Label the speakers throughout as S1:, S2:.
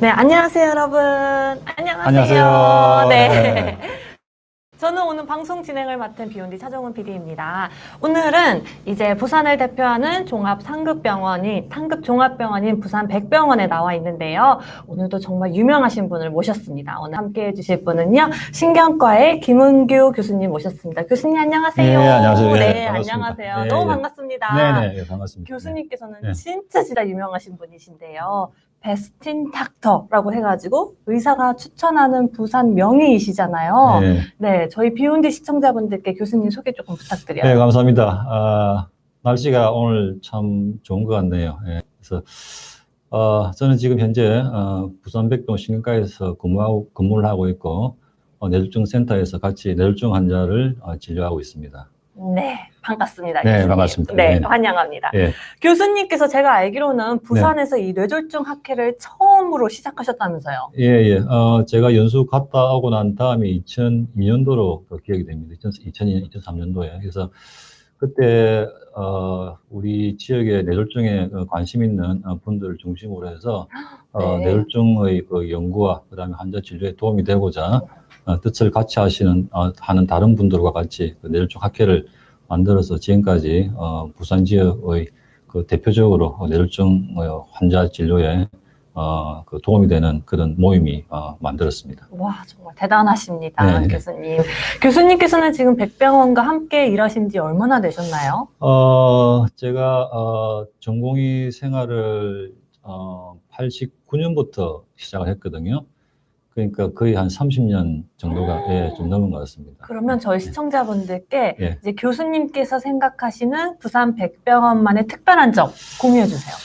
S1: 네, 안녕하세요, 여러분. 안녕하세요.
S2: 안녕하세요.
S1: 네.
S2: 네.
S1: 저는 오늘 방송 진행을 맡은 비욘디 차정은 PD입니다. 오늘은 이제 부산을 대표하는 상급 종합병원인 부산 백병원에 나와 있는데요. 오늘도 정말 유명하신 분을 모셨습니다. 오늘 함께 해주실 분은요, 신경과의 김은규 교수님 모셨습니다. 교수님 안녕하세요.
S2: 네, 안녕하세요. 예,
S1: 네,
S2: 반갑습니다.
S1: 안녕하세요.
S2: 예,
S1: 너무
S2: 예.
S1: 반갑습니다.
S2: 네네, 예, 반갑습니다.
S1: 교수님께서는
S2: 네.
S1: 진짜 유명하신 분이신데요. 베스틴 닥터라고 해가지고 의사가 추천하는 부산 명의이시잖아요.
S2: 네.
S1: 네, 저희 비욘디 시청자분들께 교수님 소개 조금 부탁드려요.
S2: 네, 감사합니다. 날씨가 오늘 참 좋은 것 같네요. 예, 그래서, 저는 지금 현재, 부산 백동 신경과에서 근무를 하고 있고, 뇌졸중 센터에서 같이 뇌졸중 환자를 진료하고 있습니다.
S1: 네, 반갑습니다.
S2: 네,
S1: 교수님.
S2: 반갑습니다.
S1: 네,
S2: 네.
S1: 환영합니다.
S2: 예.
S1: 교수님께서 제가 알기로는 부산에서 이 뇌졸중 학회를 처음으로 시작하셨다면서요.
S2: 예, 예. 제가 연수 갔다 오고 난 다음에 2002년도로 기억이 됩니다. 2002년, 2003년도에. 그래서 그때, 우리 지역의 뇌졸중에 관심 있는 분들을 중심으로 해서,
S1: 네.
S2: 뇌졸중의 그 연구와 그 다음에 환자 진료에 도움이 되고자, 뜻을 같이 하는 다른 분들과 같이 그 뇌졸중 학회를 만들어서 지금까지, 부산 지역의 그 대표적으로 뇌졸중 환자 진료에 그 도움이 되는 그런 모임이 만들었습니다.
S1: 와, 정말 대단하십니다,
S2: 네.
S1: 교수님. 교수님께서는 지금 백병원과 함께 일하신 지 얼마나 되셨나요?
S2: 제가 전공의 생활을 89년부터 시작을 했거든요. 그러니까 거의 한 30년 정도가 좀 넘은 것 같습니다.
S1: 그러면 저희 시청자분들께
S2: 예.
S1: 이제 교수님께서 생각하시는 부산 백병원만의 특별한 점 공유해 주세요.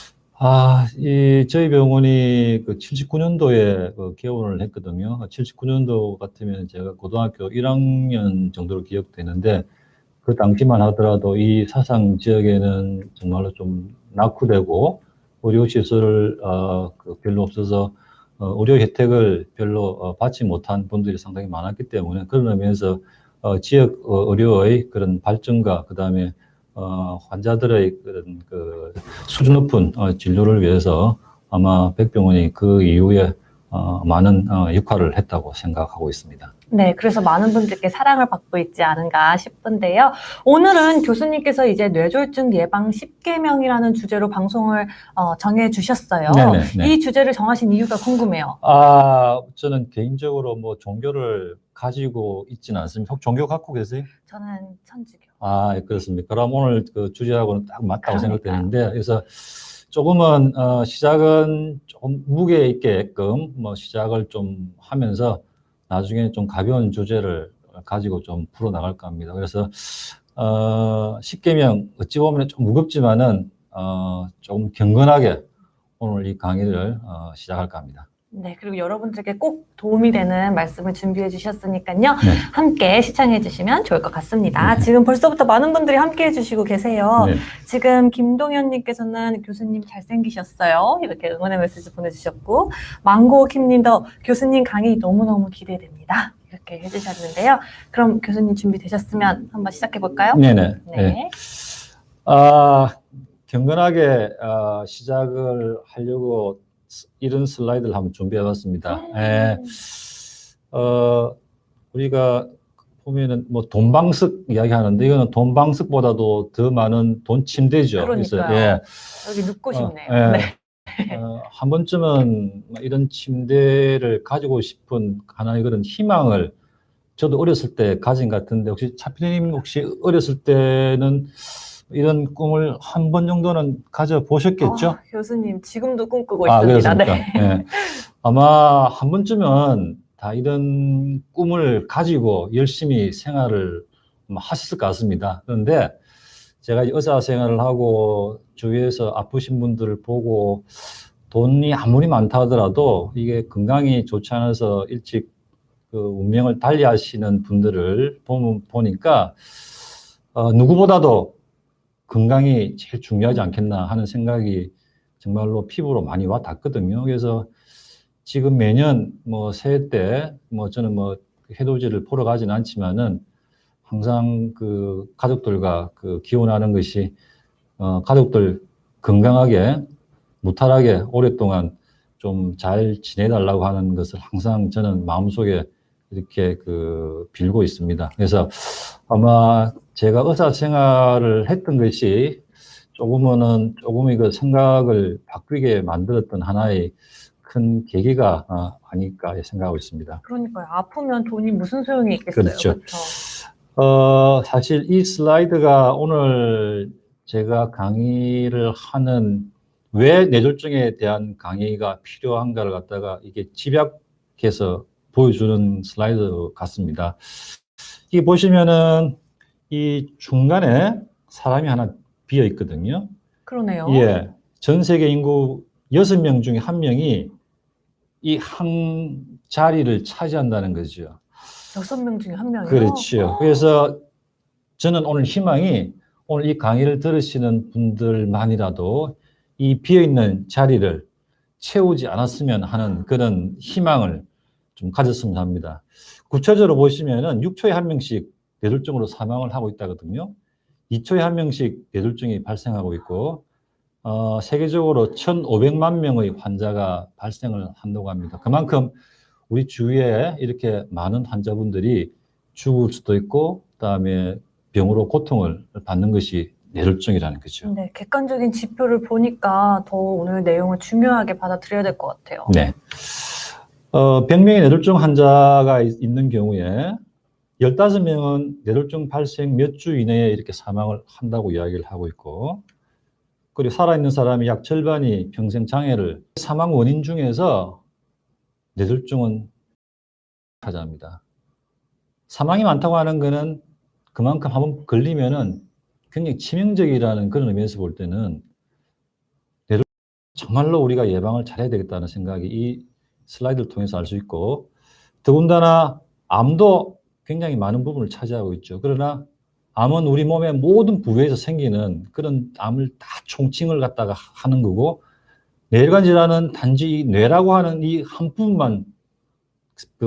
S2: 저희 병원이 그 79년도에 개원을 했거든요. 79년도 같으면 제가 고등학교 1학년 정도로 기억되는데, 그 당시만 하더라도 이 사상 지역에는 정말로 좀 낙후되고, 의료시설, 별로 없어서, 의료 혜택을 별로 받지 못한 분들이 상당히 많았기 때문에, 그런 의미에서, 지역 의료의 그런 발전과, 그 다음에 환자들의 그런 그 수준 높은 진료를 위해서 아마 백병원이 그 이후에 많은 역할을 했다고 생각하고 있습니다.
S1: 네, 그래서 많은 분들께 사랑을 받고 있지 않은가 싶은데요. 오늘은 교수님께서 이제 뇌졸중 예방 10계명이라는 주제로 방송을 정해 주셨어요.
S2: 네네.
S1: 이 주제를 정하신 이유가 궁금해요.
S2: 저는 개인적으로 뭐 종교를 가지고 있지는 않습니다. 혹 종교 갖고 계세요?
S1: 저는 천주교.
S2: 예, 그렇습니까? 그럼 오늘 그 주제하고는 딱 맞다고
S1: 그러니까요.
S2: 생각되는데, 그래서 조금은 시작은 좀 무게 있게끔 시작을 좀 하면서 나중에 좀 가벼운 주제를 가지고 좀 풀어 나갈까 합니다. 그래서 10계명 어찌 보면 좀 무겁지만은 좀 경건하게 오늘 이 강의를 시작할까 합니다.
S1: 네, 그리고 여러분들께 꼭 도움이 되는 말씀을 준비해 주셨으니까요.
S2: 네.
S1: 함께 시청해 주시면 좋을 것 같습니다.
S2: 네.
S1: 지금 벌써부터 많은 분들이 함께 해주시고 계세요.
S2: 네.
S1: 지금 김동현님께서는 교수님 잘생기셨어요. 이렇게 응원의 메시지 보내주셨고, 망고킴님도 교수님 강의 너무너무 기대됩니다. 이렇게 해주셨는데요. 그럼 교수님 준비되셨으면 한번 시작해 볼까요?
S2: 네네.
S1: 네.
S2: 경건하게 시작을 하려고 이런 슬라이드를 한번 준비해봤습니다. 우리가 보면은 뭐 돈방석 이야기하는데, 이거는 돈방석보다도 더 많은 돈 침대죠.
S1: 그러니까요. 여기 눕고 싶네요. 네.
S2: 한 번쯤은 이런 침대를 가지고 싶은 하나의 그런 희망을 저도 어렸을 때 가진 것 같은데, 혹시 차피디님 혹시 어렸을 때는 이런 꿈을 한 번 정도는 가져보셨겠죠?
S1: 교수님 지금도 꿈꾸고 있습니다.
S2: 그렇습니까?
S1: 네.
S2: 네. 아마 한 번쯤은 다 이런 꿈을 가지고 열심히 생활을 하셨을 것 같습니다. 그런데 제가 의사 생활을 하고 주위에서 아프신 분들을 보고, 돈이 아무리 많다 하더라도 이게 건강이 좋지 않아서 일찍 그 운명을 달리하시는 분들을 보니까 누구보다도 건강이 제일 중요하지 않겠나 하는 생각이 정말로 피부로 많이 와 닿거든요. 그래서 지금 매년 새해 때 저는 해돋이를 보러 가진 않지만은 항상 그 가족들과 그 기원하는 것이 가족들 건강하게 무탈하게 오랫동안 좀 잘 지내달라고 하는 것을 항상 저는 마음속에 이렇게 빌고 있습니다. 그래서 아마 제가 의사 생활을 했던 것이 조금의 그 생각을 바뀌게 만들었던 하나의 큰 계기가 아닐까 생각하고 있습니다.
S1: 그러니까요. 아프면 돈이 무슨 소용이 있겠어요.
S2: 그렇죠.
S1: 그렇죠?
S2: 사실 이 슬라이드가 오늘 제가 강의를 하는 왜 뇌졸중에 대한 강의가 필요한가를 갖다가 이게 집약해서 보여주는 슬라이드 같습니다. 이게 보시면은 이 중간에 사람이 하나 비어 있거든요.
S1: 그러네요.
S2: 예. 전 세계 인구 6명 중에 1명이 이 한 자리를 차지한다는 거죠.
S1: 6명 중에 1명이요?
S2: 그렇죠. 그래서 저는 오늘 희망이 오늘 이 강의를 들으시는 분들만이라도 이 비어있는 자리를 채우지 않았으면 하는 그런 희망을 좀 가졌으면 합니다. 구체적으로 보시면은 6초에 1명씩 뇌졸중으로 사망을 하고 있다거든요. 2초에 1명씩 뇌졸중이 발생하고 있고, 세계적으로 1,500만 명의 환자가 발생을 한다고 합니다. 그만큼 우리 주위에 이렇게 많은 환자분들이 죽을 수도 있고, 그다음에 병으로 고통을 받는 것이 뇌졸중이라는 거죠.
S1: 네, 객관적인 지표를 보니까 더 오늘 내용을 중요하게 받아들여야 될 것 같아요.
S2: 네. 100명의 뇌졸중 환자가 있는 경우에 15명은 뇌졸중 발생 몇 주 이내에 이렇게 사망을 한다고 이야기를 하고 있고, 그리고 살아있는 사람이 약 절반이 평생 장애를, 사망 원인 중에서 뇌졸중은 차지합니다. 사망이 많다고 하는 거는 그만큼 한번 걸리면은 굉장히 치명적이라는 그런 의미에서 볼 때는 뇌졸중 정말로 우리가 예방을 잘해야 되겠다는 생각이 이 슬라이드를 통해서 알 수 있고, 더군다나 암도 굉장히 많은 부분을 차지하고 있죠. 그러나 암은 우리 몸의 모든 부위에서 생기는 그런 암을 다 총칭을 갖다가 하는 거고, 뇌혈관 질환은 단지 이 뇌라고 하는 이 한 부분만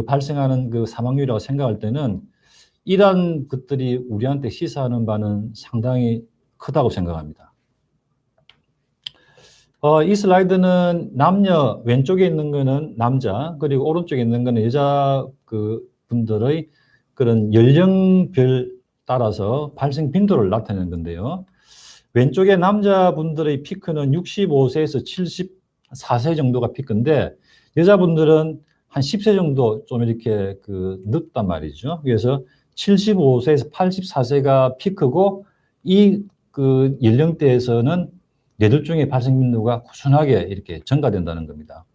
S2: 발생하는 그 사망률이라고 생각할 때는 이러한 것들이 우리한테 시사하는 바는 상당히 크다고 생각합니다. 이 슬라이드는 남녀, 왼쪽에 있는 거는 남자, 그리고 오른쪽에 있는 거는 여자 분들의 그런 연령별 따라서 발생 빈도를 나타내는 건데요. 왼쪽에 남자분들의 피크는 65세에서 74세 정도가 피크인데, 여자분들은 한 10세 정도 좀 이렇게 늦단 말이죠. 그래서 75세에서 84세가 피크고, 이 연령대에서는 뇌졸중의 발생 빈도가 꾸준하게 이렇게 증가된다는 겁니다.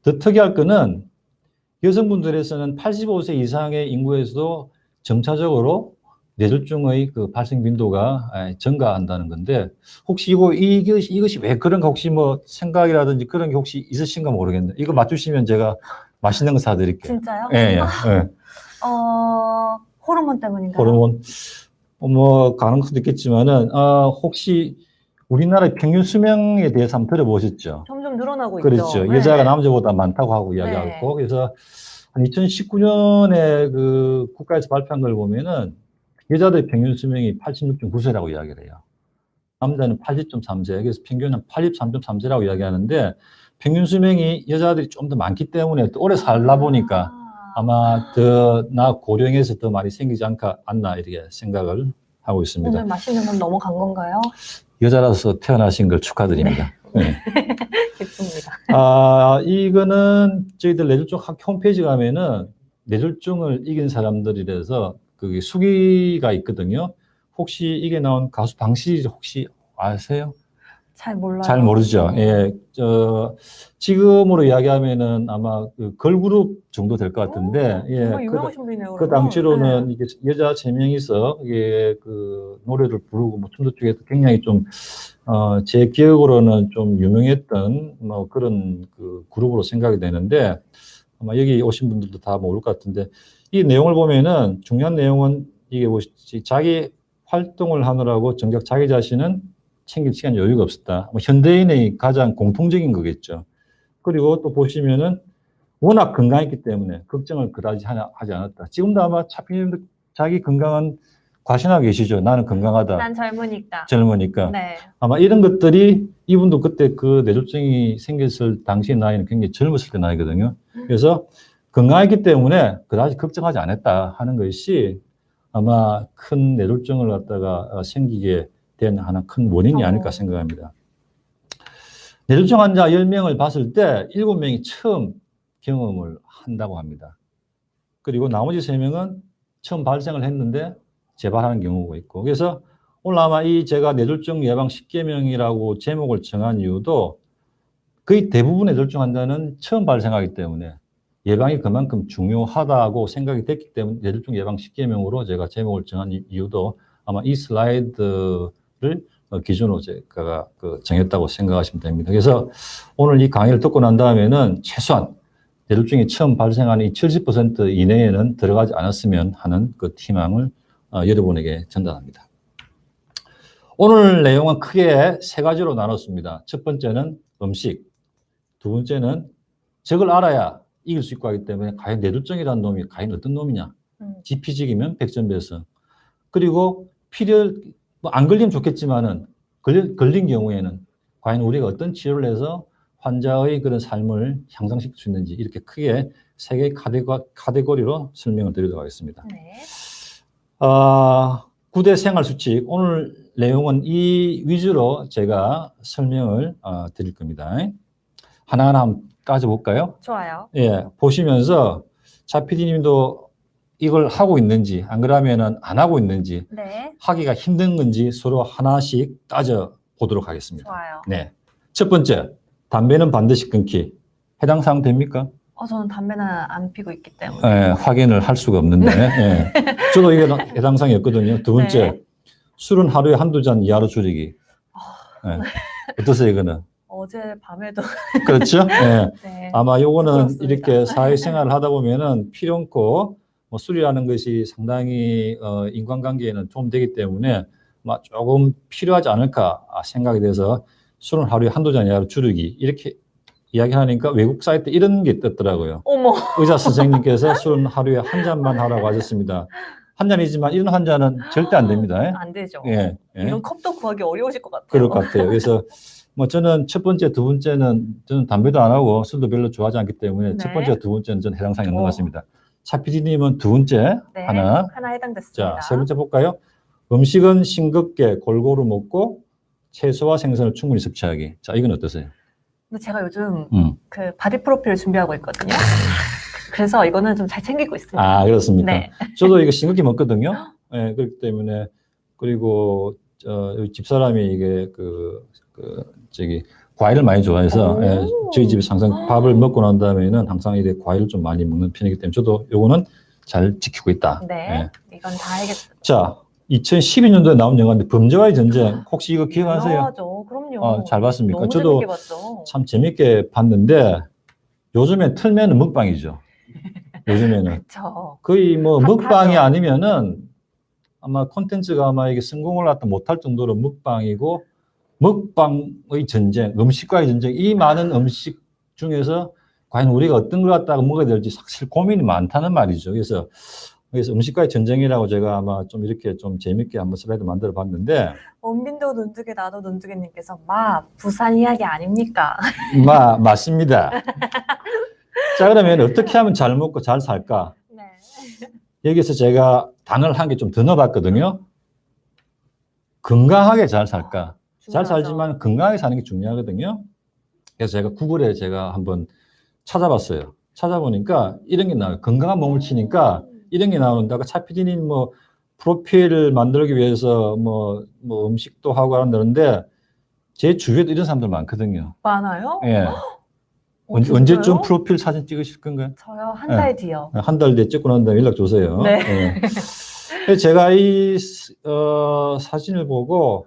S2: 더 특이할 거는 여성분들에서는 85세 이상의 인구에서도 점차적으로 뇌졸중의 발생 빈도가 증가한다는 건데, 혹시 이것이 왜 그런가 혹시 뭐 생각이라든지 그런 게 혹시 있으신가 모르겠네요. 이거 맞추시면 제가 맛있는 거 사드릴게요.
S1: 진짜요?
S2: 예, 예.
S1: 호르몬 때문인가요?
S2: 호르몬, 뭐 가능성도 있겠지만은, 혹시 우리나라의 평균 수명에 대해서 한번 들어보셨죠?
S1: 점점 늘어나고
S2: 그렇죠.
S1: 있죠.
S2: 여자가
S1: 네.
S2: 남자보다 많다고 하고 이야기하고, 그래서 한 2019년에 국가에서 발표한 걸 보면은 여자들의 평균 수명이 86.9세라고 이야기를 해요. 남자는 80.3세, 그래서 평균은 83.3세라고 이야기하는데, 평균 수명이 여자들이 좀 더 많기 때문에 또 오래 살다 보니까 아마 나 고령에서 더 많이 생기지 않나 이렇게 생각을 하고 있습니다.
S1: 오늘 맛있는 건 넘어간 건가요?
S2: 여자라서 태어나신 걸 축하드립니다. 네.
S1: 기쁩니다.
S2: 이거는 저희들 뇌졸중 학회 홈페이지 가면은 뇌졸중을 이긴 사람들이라서 그게 수기가 있거든요. 혹시 이게 나온 가수 방시 혹시 아세요?
S1: 잘 몰라요.
S2: 잘 모르죠.
S1: 네.
S2: 예, 지금으로 이야기하면은 아마 걸그룹 정도 될 것 같은데,
S1: 정말 유명하신 분이네요.
S2: 그 당시로는 이게 여자 3명이서 이게 노래를 부르고 뭐 춤도 추고 해서 굉장히 좀, 제 기억으로는 좀 유명했던 뭐 그런 그룹으로 생각이 되는데, 아마 여기 오신 분들도 다 모를 것 같은데, 이 내용을 보면은 중요한 내용은 이게 보시지, 자기 활동을 하느라고 정작 자기 자신은 챙길 시간 여유가 없었다. 뭐 현대인의 가장 공통적인 거겠죠. 그리고 또 보시면은 워낙 건강했기 때문에 걱정을 그다지 하지 않았다. 지금도 아마 자기 건강은 과신하고 계시죠. 나는 건강하다.
S1: 난 젊으니까.
S2: 젊으니까.
S1: 네.
S2: 아마 이런 것들이 이분도 그때 그 뇌졸중이 생겼을 당시 나이는 굉장히 젊었을 때 나이거든요. 그래서 건강했기 때문에 그다지 걱정하지 않았다 하는 것이 아마 큰 뇌졸중을 갖다가 생기게 된 하나 큰 원인이 아닐까 생각합니다. 뇌졸중 환자 10명을 봤을 때 7명이 처음 경험을 한다고 합니다. 그리고 나머지 3명은 처음 발생을 했는데 재발하는 경우가 있고. 그래서 오늘 아마 이 제가 뇌졸중 예방 10계명이라고 제목을 정한 이유도 거의 대부분의 뇌졸중 환자는 처음 발생하기 때문에 예방이 그만큼 중요하다고 생각이 됐기 때문에 뇌졸중 예방 10계명으로 제가 제목을 정한 이유도 아마 이 슬라이드를 기준으로 제가 정했다고 생각하시면 됩니다. 그래서 오늘 이 강의를 듣고 난 다음에는 최소한 뇌졸중이 처음 발생하는 이 70% 이내에는 들어가지 않았으면 하는 그 희망을 여러분에게 전달합니다. 오늘 내용은 크게 3가지로 나눴습니다. 첫 번째는 음식, 두 번째는 적을 알아야 이길 수 있고 하기 때문에 과연 뇌졸중이라는 놈이 과연 어떤 놈이냐. 지피직이면 백전배성. 그리고 안 걸리면 좋겠지만은 걸린 경우에는 과연 우리가 어떤 치료를 해서 환자의 그런 삶을 향상시킬 수 있는지 이렇게 크게 3개의 카테고리로 설명을 드리도록 하겠습니다.
S1: 네.
S2: 9대 생활수칙, 오늘 내용은 이 위주로 제가 설명을 드릴 겁니다. 하나하나 한번 따져볼까요?
S1: 좋아요.
S2: 예, 보시면서 차 PD님도 이걸 하고 있는지, 안 그러면은 안 하고 있는지,
S1: 네.
S2: 하기가 힘든 건지 서로 하나씩 따져보도록 하겠습니다.
S1: 좋아요.
S2: 네. 첫 번째, 담배는 반드시 끊기. 해당 사항 됩니까?
S1: 저는 담배는 안 피고 있기 때문에.
S2: 예, 확인을 할 수가 없는데. 예. 저도 이게 해당 사항이 없거든요. 두 번째,
S1: 네.
S2: 술은 하루에 한두 잔 이하로 줄이기. 예. 어떠세요, 이거는?
S1: 어제 밤에도.
S2: 그렇죠? 예.
S1: 네.
S2: 아마 요거는
S1: 부끄럽습니다.
S2: 이렇게 사회생활을 하다 보면은 필요 없고, 뭐 술이라는 것이 상당히 인간관계에는 도움되기 때문에 조금 필요하지 않을까 생각이 돼서 술은 하루에 한두 잔 이하로 줄이기. 이렇게 이야기하니까 외국 사이트 이런 게 떴더라고요.
S1: 어머.
S2: 의사 선생님께서 술은 하루에 한 잔만 하라고 하셨습니다. 한 잔이지만 이런 한 잔은 절대 안 됩니다.
S1: 안 되죠.
S2: 예, 예.
S1: 이런 컵도 구하기 어려우실 것 같아요.
S2: 그럴 것 같아요. 그래서 뭐 저는 첫 번째, 두 번째는 저는 담배도 안 하고 술도 별로 좋아하지 않기 때문에
S1: 네.
S2: 첫 번째, 두 번째는 저는 해당 사항이 없는 것 같습니다. 차 PD님은 두 번째
S1: 네.
S2: 하나.
S1: 하나 해당됐습니다.
S2: 자, 세 번째 볼까요? 음식은 싱겁게 골고루 먹고 채소와 생선을 충분히 섭취하기. 자, 이건 어떠세요?
S1: 근데 제가 요즘
S2: 음.
S1: 바디 프로필을 준비하고 있거든요. 그래서 이거는 좀 잘 챙기고 있습니다.
S2: 아, 그렇습니까?
S1: 네.
S2: 저도 이거 싱겁게 먹거든요. 예, 그렇기 때문에 그리고 여기 집사람이 이게 과일을 많이 좋아해서 예, 저희 집에서 항상 밥을 먹고 난 다음에는 항상 이렇게 과일을 좀 많이 먹는 편이기 때문에 저도 요거는 잘 지키고 있다.
S1: 네.
S2: 예.
S1: 이건 다 알겠습니다.
S2: 자, 2012년도에 나온 영화인데 범죄와의 전쟁 혹시 이거 기억하세요?
S1: 유명하죠. 그럼요.
S2: 잘 봤습니까?
S1: 너무
S2: 저도
S1: 재밌게 봤죠.
S2: 참 재밌게 봤는데 요즘에 틀면은 먹방이죠. 요즘에는
S1: 그렇죠.
S2: 거의 뭐
S1: 핫하죠.
S2: 먹방이 아니면은 아마 콘텐츠가 아마 이게 성공을 갖다 못할 정도로 먹방이고 먹방의 전쟁, 음식과의 전쟁, 이 많은 음식 중에서 과연 우리가 어떤 걸 갖다가 먹어야 될지 사실 고민이 많다는 말이죠. 그래서 음식과의 전쟁이라고 제가 아마 좀 이렇게 좀 재밌게 한번 슬라이드 만들어 봤는데
S1: 원빈도 눈두개 나도 눈두개님께서 부산 이야기 아닙니까?
S2: 맞습니다. 자, 그러면 어떻게 하면 잘 먹고 잘 살까?
S1: 네.
S2: 여기서 제가 단어를 한 개 좀 더 넣어봤거든요. 건강하게 잘 살까? 잘
S1: 중요하죠.
S2: 살지만 건강하게 사는 게 중요하거든요. 그래서 제가 구글에 제가 한번 찾아봤어요. 찾아보니까 이런 게 나와요. 건강한 몸을 치니까 이런 게 나오는데 아까 차 PD님 뭐 프로필을 만들기 위해서 뭐 음식도 하고 하는데 제 주위에도 이런 사람들 많거든요.
S1: 많아요?
S2: 예.
S1: 진짜요?
S2: 언제쯤 프로필 사진 찍으실 건가요?
S1: 저요 한 달 뒤요.
S2: 한 달 뒤에 찍고 난 다음에 연락 주세요.
S1: 네.
S2: 예. 그래서 제가 이 사진을 보고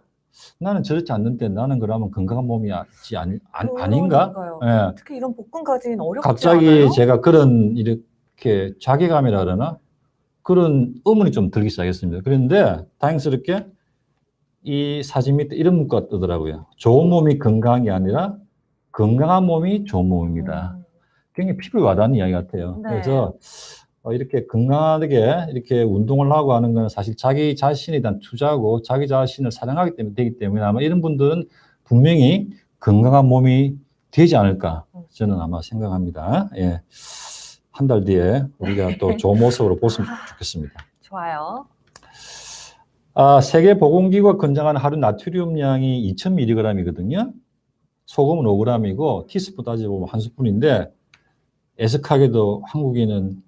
S2: 나는 저렇지 않는데 나는 그러면 건강한 몸이 아닌가?
S1: 그러니까요.
S2: 예.
S1: 특히 이런 볶음까지는 어렵지
S2: 갑자기
S1: 않아요?
S2: 제가 그런 이렇게 자괴감이라 그러나 그런 의문이 좀 들기 시작했습니다. 그런데 다행스럽게 이 사진 밑에 이런 문구가 뜨더라고요. 좋은 몸이 건강한 게 아니라 건강한 몸이 좋은 몸입니다. 굉장히 피부에 와닿는 이야기 같아요.
S1: 네.
S2: 그래서 이렇게 건강하게 이렇게 운동을 하고 하는 건 사실 자기 자신에 대한 투자고 자기 자신을 사랑하기 때문에 되기 때문에 아마 이런 분들은 분명히 건강한 몸이 되지 않을까 저는 아마 생각합니다. 예. 한 달 뒤에 우리가 또 좋은 모습으로 보시면 좋겠습니다.
S1: 좋아요.
S2: 세계보건기구가 권장하는 하루 나트륨량이 2000mg이거든요. 소금은 5g이고 티스푼 따져보면 한 스푼인데 애석하게도 한국인은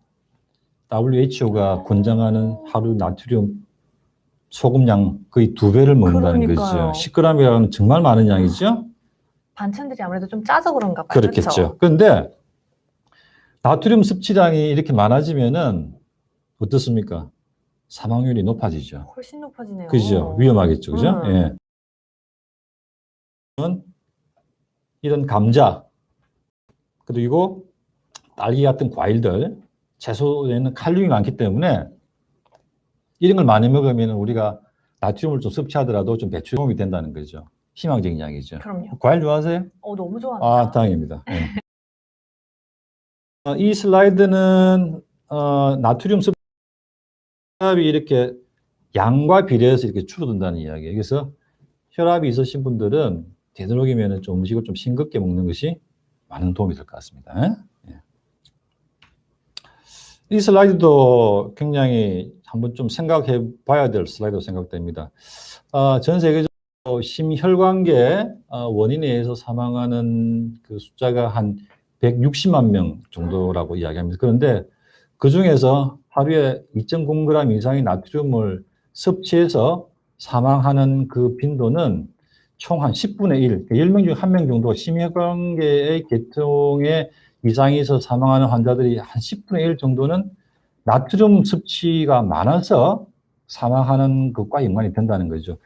S2: WHO가 권장하는 하루 나트륨 소금량 거의 2배를 먹는다는
S1: 그러니까요.
S2: 거죠. 10g이라면 정말 많은 양이죠.
S1: 반찬들이 아무래도 좀 짜서 그런가 봐요.
S2: 그렇겠죠.
S1: 그쵸?
S2: 그런데 나트륨 섭취량이 이렇게 많아지면은 어떻습니까? 사망률이 높아지죠.
S1: 훨씬 높아지네요.
S2: 그죠? 위험하겠죠. 그죠? 예. 이런 감자, 그리고 딸기 같은 과일들, 채소에는 칼륨이 많기 때문에 이런 걸 많이 먹으면 우리가 나트륨을 좀 섭취하더라도 좀 배출 도움이 된다는 거죠. 희망적인 이야기죠.
S1: 그럼요.
S2: 과일 좋아하세요?
S1: 너무 좋아합니다.
S2: 다행입니다. 예. 이 슬라이드는 나트륨 섭취량이 이렇게 양과 비례해서 이렇게 줄어든다는 이야기예요. 그래서 혈압이 있으신 분들은 되도록이면 좀 음식을 좀 싱겁게 먹는 것이 많은 도움이 될 것 같습니다. 예. 이 슬라이드도 굉장히 한번 좀 생각해 봐야 될 슬라이드로 생각됩니다. 전 세계적으로 심혈관계 원인에 의해서 사망하는 그 숫자가 한 160만 명 정도라고 이야기합니다. 그런데 그 중에서 하루에 2.0g 이상의 나트륨을 섭취해서 사망하는 그 빈도는 총 한 10분의 1, 10명 중 1명 정도 심혈관계의 계통에 이상이 있어서 사망하는 환자들이 한 10분의 1 정도는 나트륨 섭취가 많아서 사망하는 것과 연관이 된다는 거죠.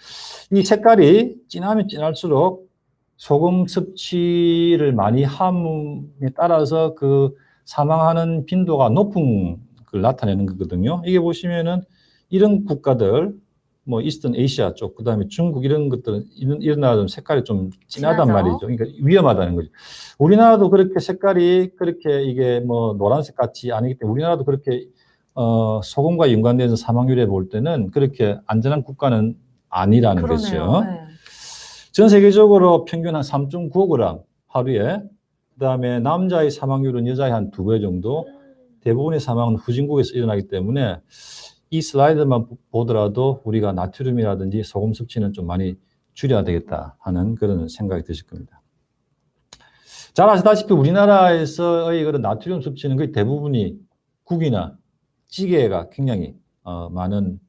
S2: 이 색깔이 진하면 진할수록 소금 섭취를 많이 함에 따라서 그 사망하는 빈도가 높은 걸 나타내는 거거든요. 이게 보시면은 이런 국가들, 뭐 이스턴 아시아 쪽, 그다음에 중국 이런 것들은 이런 나라들은 색깔이 좀 진하단
S1: 진하죠.
S2: 말이죠. 그러니까 위험하다는 거죠. 우리나라도 그렇게 색깔이 그렇게 이게 뭐 노란색 같이 아니기 때문에 우리나라도 그렇게 소금과 연관돼서 사망률에 볼 때는 그렇게 안전한 국가는 아니라는
S1: 그러네요.
S2: 거죠.
S1: 네.
S2: 전 세계적으로 평균 한 3.95g 하루에, 그다음에 남자의 사망률은 여자의 한 2배 정도, 대부분의 사망은 후진국에서 일어나기 때문에 이 슬라이드만 보더라도 우리가 나트륨이라든지 소금 섭취는 좀 많이 줄여야 되겠다 하는 그런 생각이 드실 겁니다. 잘 아시다시피 우리나라에서의 그런 나트륨 섭취는 거의 대부분이 국이나 찌개가 굉장히 많은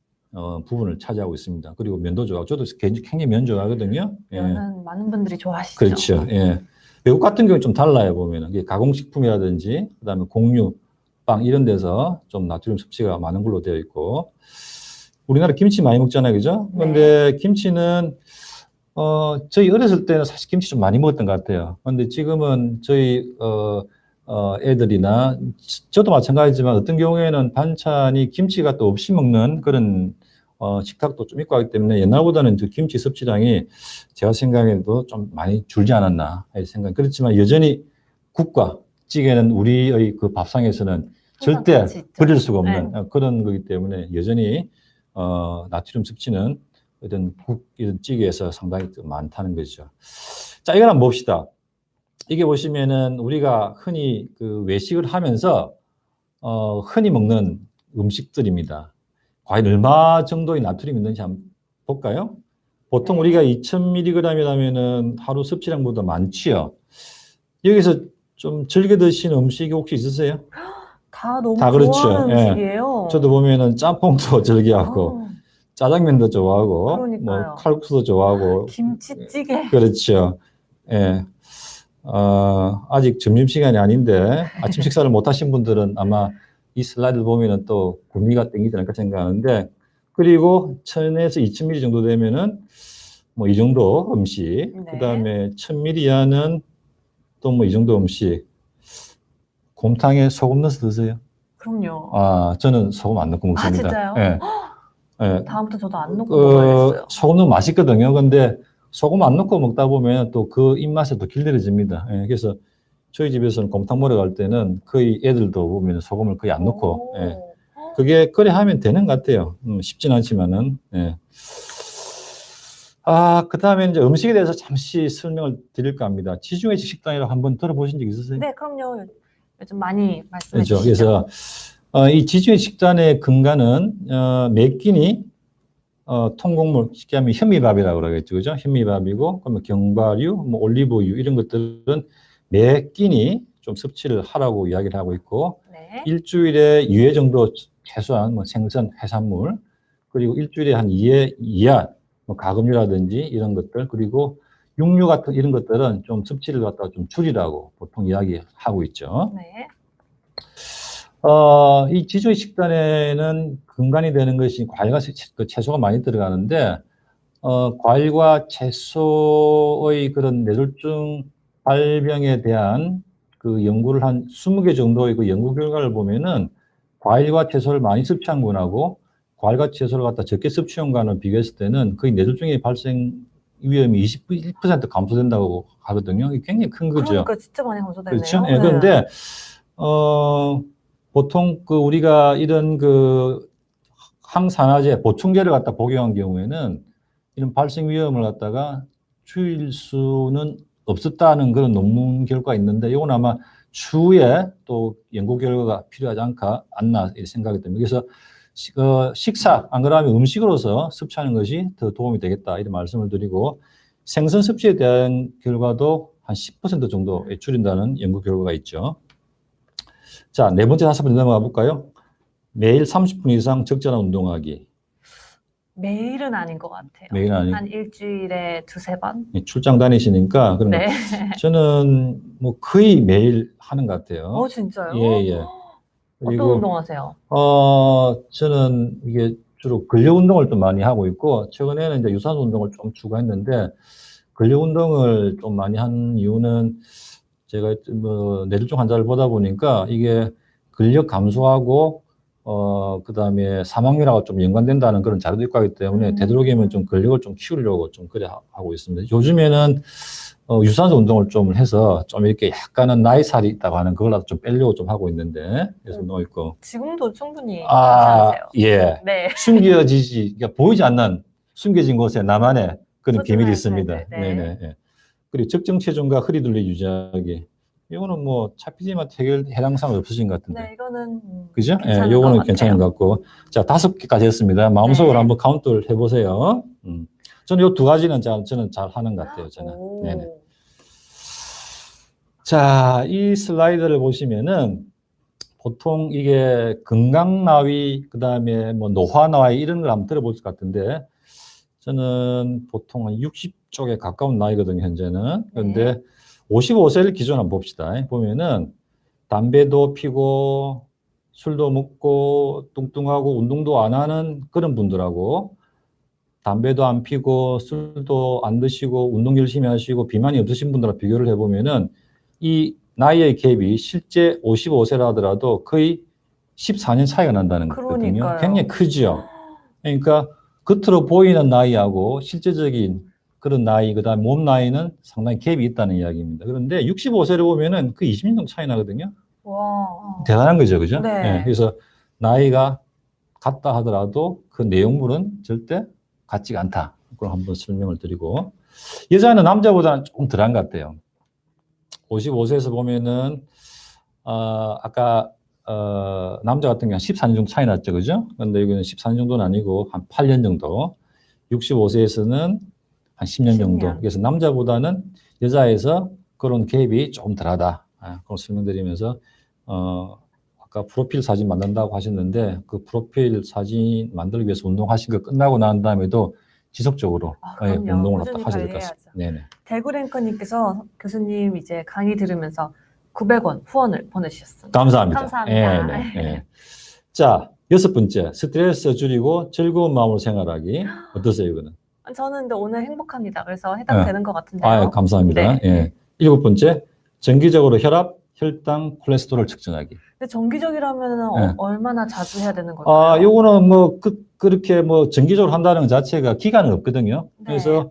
S2: 부분을 차지하고 있습니다. 그리고 면도 좋아하고 저도 굉장히 면 좋아하거든요.
S1: 면은 많은 분들이 좋아하시죠.
S2: 그렇죠. 예. 외국 같은 경우는 좀 달라요, 보면은. 이게 가공식품이라든지, 그 다음에 공유, 빵 이런 데서 좀 나트륨 섭취가 많은 걸로 되어 있고, 우리나라 김치 많이 먹잖아요, 그죠? 그런데 김치는, 저희 어렸을 때는 사실 김치 좀 많이 먹었던 것 같아요. 그런데 지금은 저희, 애들이나, 저도 마찬가지지만 어떤 경우에는 반찬이 김치가 또 없이 먹는 그런 식탁도 좀 있고 하기 때문에 옛날보다는 그 김치 섭취량이 제가 생각해도 좀 많이 줄지 않았나 할 생각. 그렇지만 여전히 국과 찌개는 우리의 그 밥상에서는 절대 버릴 수가 없는 그런 거기 때문에 여전히 나트륨 섭취는 이런 국, 이런 찌개에서 상당히 많다는 거죠. 자, 이걸 한번 봅시다. 이게 보시면은 우리가 흔히 그 외식을 하면서 흔히 먹는 음식들입니다. 과연 얼마 정도의 나트륨이 있는지 한번 볼까요? 보통 우리가 2000mg이라면은 하루 섭취량보다 많지요. 여기서 좀 즐겨 드시는 음식이 혹시 있으세요?
S1: 다 너무
S2: 그렇죠.
S1: 좋아하는 음식이에요.
S2: 저도 보면은 짬뽕도 즐겨하고 짜장면도 좋아하고
S1: 그러니까요.
S2: 뭐 칼국수도 좋아하고
S1: 김치찌개.
S2: 그렇죠. 예. 아직 점심시간이 아닌데 아침 식사를 못 하신 분들은 아마 이 슬라이드를 보면은 또 구미가 땡기지 않을까 생각하는데, 그리고 1000에서 2000ml 정도 되면은 뭐 이 정도 음식, 그 다음에 1000ml 이하는 또 뭐 이 정도 음식. 곰탕에 소금 넣어서 드세요?
S1: 그럼요.
S2: 저는 소금 안 넣고 먹습니다.
S1: 진짜요?
S2: 예.
S1: 다음부터 저도 안 넣고 먹어야겠어요.
S2: 소금 넣으면 맛있거든요. 근데 소금 안 넣고 먹다 보면 또 그 입맛에 또 길들여집니다. 예. 그래서 저희 집에서는 곰탕 먹으러 갈 때는 거의 애들도 보면 소금을 거의 안 넣고,
S1: 오.
S2: 예. 그게 그래 하면 되는 것 같아요. 쉽진 않지만은, 예. 그 다음에 이제 음식에 대해서 잠시 설명을 드릴까 합니다. 지중해식 식단이라고 한번 들어보신 적 있으세요?
S1: 네, 그럼요. 요즘 많이 말씀해
S2: 그렇죠.
S1: 주시죠.
S2: 그래서 이 지중해식 식단의 근간은 몇 끼니 통곡물, 쉽게 하면 현미밥이라고 그러겠죠. 그죠? 현미밥이고, 그러면 견과류, 뭐 올리브유 이런 것들은 매 끼니 좀 섭취를 하라고 이야기를 하고 있고,
S1: 네.
S2: 일주일에 2회 정도 최소한 뭐 생선, 해산물, 그리고 일주일에 한 2회 이하 뭐 가금류라든지 이런 것들, 그리고 육류 같은 이런 것들은 좀 섭취를 갖다가 좀 줄이라고 보통 이야기하고 있죠.
S1: 네.
S2: 이 지조의 식단에는 근간이 되는 것이 과일과 채소가 많이 들어가는데, 과일과 채소의 그런 뇌졸중 발병에 대한 그 연구를 한 20개 정도의 그 연구 결과를 보면은 과일과 채소를 많이 섭취한 분하고 과일과 채소를 갖다 적게 섭취한 거는 비교했을 때는 거의 뇌졸중의 발생 위험이 21% 감소된다고 하거든요. 이게 굉장히 큰 거죠.
S1: 그러니까 진짜 많이 감소되네요.
S2: 그렇죠. 예,
S1: 네.
S2: 그런데, 보통 그 우리가 이런 그 항산화제, 보충제를 갖다 복용한 경우에는 이런 발생 위험을 갖다가 줄일 수는 없었다는 그런 논문 결과가 있는데, 이건 아마 추후에 또 연구 결과가 필요하지 않나 이렇게 생각이 듭니다. 그래서 식사, 안 그러면 음식으로서 섭취하는 것이 더 도움이 되겠다 이런 말씀을 드리고, 생선 섭취에 대한 결과도 한 10% 정도 줄인다는 연구 결과가 있죠. 자, 네 번째, 다섯 번째 넘어가 볼까요? 매일 30분 이상 적절한 운동하기.
S1: 매일은 아닌 것 같아요.
S2: 매일은 아니고.
S1: 한 일주일에 두세 번?
S2: 출장 다니시니까 그런
S1: 네.
S2: 저는 뭐 거의 매일 하는 것 같아요.
S1: 진짜요?
S2: 예, 예.
S1: 어떤
S2: 그리고
S1: 운동 하세요?
S2: 저는 이게 주로 근력 운동을 좀 많이 하고 있고, 최근에는 이제 유산소 운동을 좀 추가했는데, 근력 운동을 좀 많이 한 이유는 제가 뭐 뇌졸중 환자를 보다 보니까 이게 근력 감소하고 그다음에 사망률하고 좀 연관된다는 그런 자료도 있고 하기 때문에 되도록이면 좀 근력을 좀 키우려고 좀 그래 하고 있습니다. 요즘에는 유산소 운동을 좀 해서 좀 이렇게 약간은 나이 살이 있다고 하는 그걸라도 좀 빼려고 좀 하고 있는데, 그래서 넣어 있고.
S1: 지금도 충분히 괜찮으세요.
S2: 예.
S1: 네.
S2: 숨겨지지, 그러니까 보이지 않는 숨겨진 곳에 나만의 그런 비밀이
S1: 소중한
S2: 있습니다.
S1: 삶을, 네.
S2: 네네. 예. 그리고 적정 체중과 허리 둘레 유지하기. 이거는 뭐 차피지만 해당 사항 없으신 것 같은데.
S1: 네, 이거는
S2: 그죠?
S1: 괜찮은
S2: 예, 요거는
S1: 것
S2: 괜찮은 것 같고. 자, 5개까지 했습니다. 마음속으로
S1: 네.
S2: 한번 카운트를 해보세요. 저는 요 두 가지는 저는 잘 하는 것 같아요. 저는.
S1: 오.
S2: 네네. 자, 이 슬라이드를 보시면은 보통 이게 건강나위, 그 다음에 뭐 노화나위 이런 걸 한번 들어볼 것 같은데, 저는 보통 한 60쪽에 가까운 나이거든요, 현재는. 그런데 55세를 기준 한번 봅시다. 보면은 담배도 피고 술도 먹고 뚱뚱하고 운동도 안 하는 그런 분들하고, 담배도 안 피고 술도 안 드시고 운동 열심히 하시고 비만이 없으신 분들과 비교를 해보면은 이 나이의 갭이 실제 55세라 하더라도 거의 14년 차이가 난다는 거거든요.
S1: 그러니까요.
S2: 굉장히 크죠. 그러니까 겉으로 보이는 나이하고 실제적인 그런 나이, 그다음 몸 나이는 상당히 갭이 있다는 이야기입니다. 그런데 65세를 보면은 그 20년 정도 차이 나거든요.
S1: 와.
S2: 대단한 거죠, 그죠?
S1: 네.
S2: 예, 그래서 나이가 같다 하더라도 그 내용물은 절대 같지가 않다. 그걸 한번 설명을 드리고, 여자는 남자보다는 조금 덜한 것 같아요. 55세에서 보면은 아까 남자 같은 경우는 14년 정도 차이 났죠, 그죠? 근데 여기는 14년 정도는 아니고 한 8년 정도. 65세에서는 한 10년 정도.
S1: 10년.
S2: 그래서 남자보다는 여자에서 그런 갭이 조금 덜하다. 그걸 설명드리면서 아까 프로필 사진 만든다고 하셨는데, 그 프로필 사진 만들기 위해서 운동하신 거 끝나고 난 다음에도 지속적으로
S1: 그럼요.
S2: 운동을
S1: 꾸준히
S2: 하셔야 될 것
S1: 관리해야죠.
S2: 같습니다. 네네.
S1: 대구랭커님께서 교수님 이제 강의 들으면서 900원 후원을 보내주셨습니다.
S2: 감사합니다.
S1: 감사합니다.
S2: 예, 네, 네. 자, 6번째, 스트레스 줄이고 즐거운 마음으로 생활하기. 어떠세요, 이거는?
S1: 저는 근데 오늘 행복합니다. 그래서 해당되는 것 같은데요.
S2: 아, 감사합니다.
S1: 네.
S2: 예. 7번째, 정기적으로 혈압, 혈당, 콜레스테롤 측정하기.
S1: 근데 정기적이라면
S2: 네.
S1: 얼마나 자주 해야 되는 걸까요?
S2: 요거는 뭐 그렇게 뭐 정기적으로 한다는 것 자체가 기간은 없거든요.
S1: 네.
S2: 그래서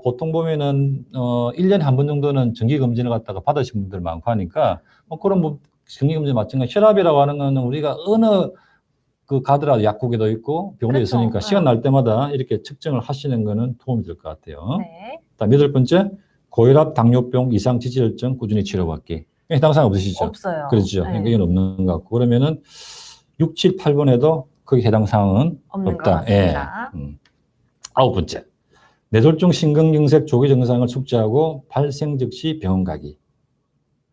S2: 보통 보면은 1년에 한 번 정도는 정기 검진을 갖다가 받으신 분들 많고 하니까 그런 뭐 정기 검진 마찬가지. 혈압이라고 하는 거는 우리가 어느 그 가더라도 약국에도 있고 병원에
S1: 그렇죠.
S2: 있으니까 시간 날 때마다 이렇게 측정을 하시는 거는 도움이 될 것 같아요.
S1: 네.
S2: 다음 8번째, 고혈압, 당뇨병, 이상 지질증 꾸준히 치료받기. 해당 사항 없으시죠?
S1: 없어요.
S2: 그렇죠.
S1: 네.
S2: 이건 없는 것 같고. 그러면은 6, 7, 8번에도 거기 해당 사항은
S1: 없는
S2: 없다.
S1: 것 같습니다.
S2: 9번째, 뇌졸중 심근경색 조기 증상을 숙지하고 발생 즉시 병원 가기.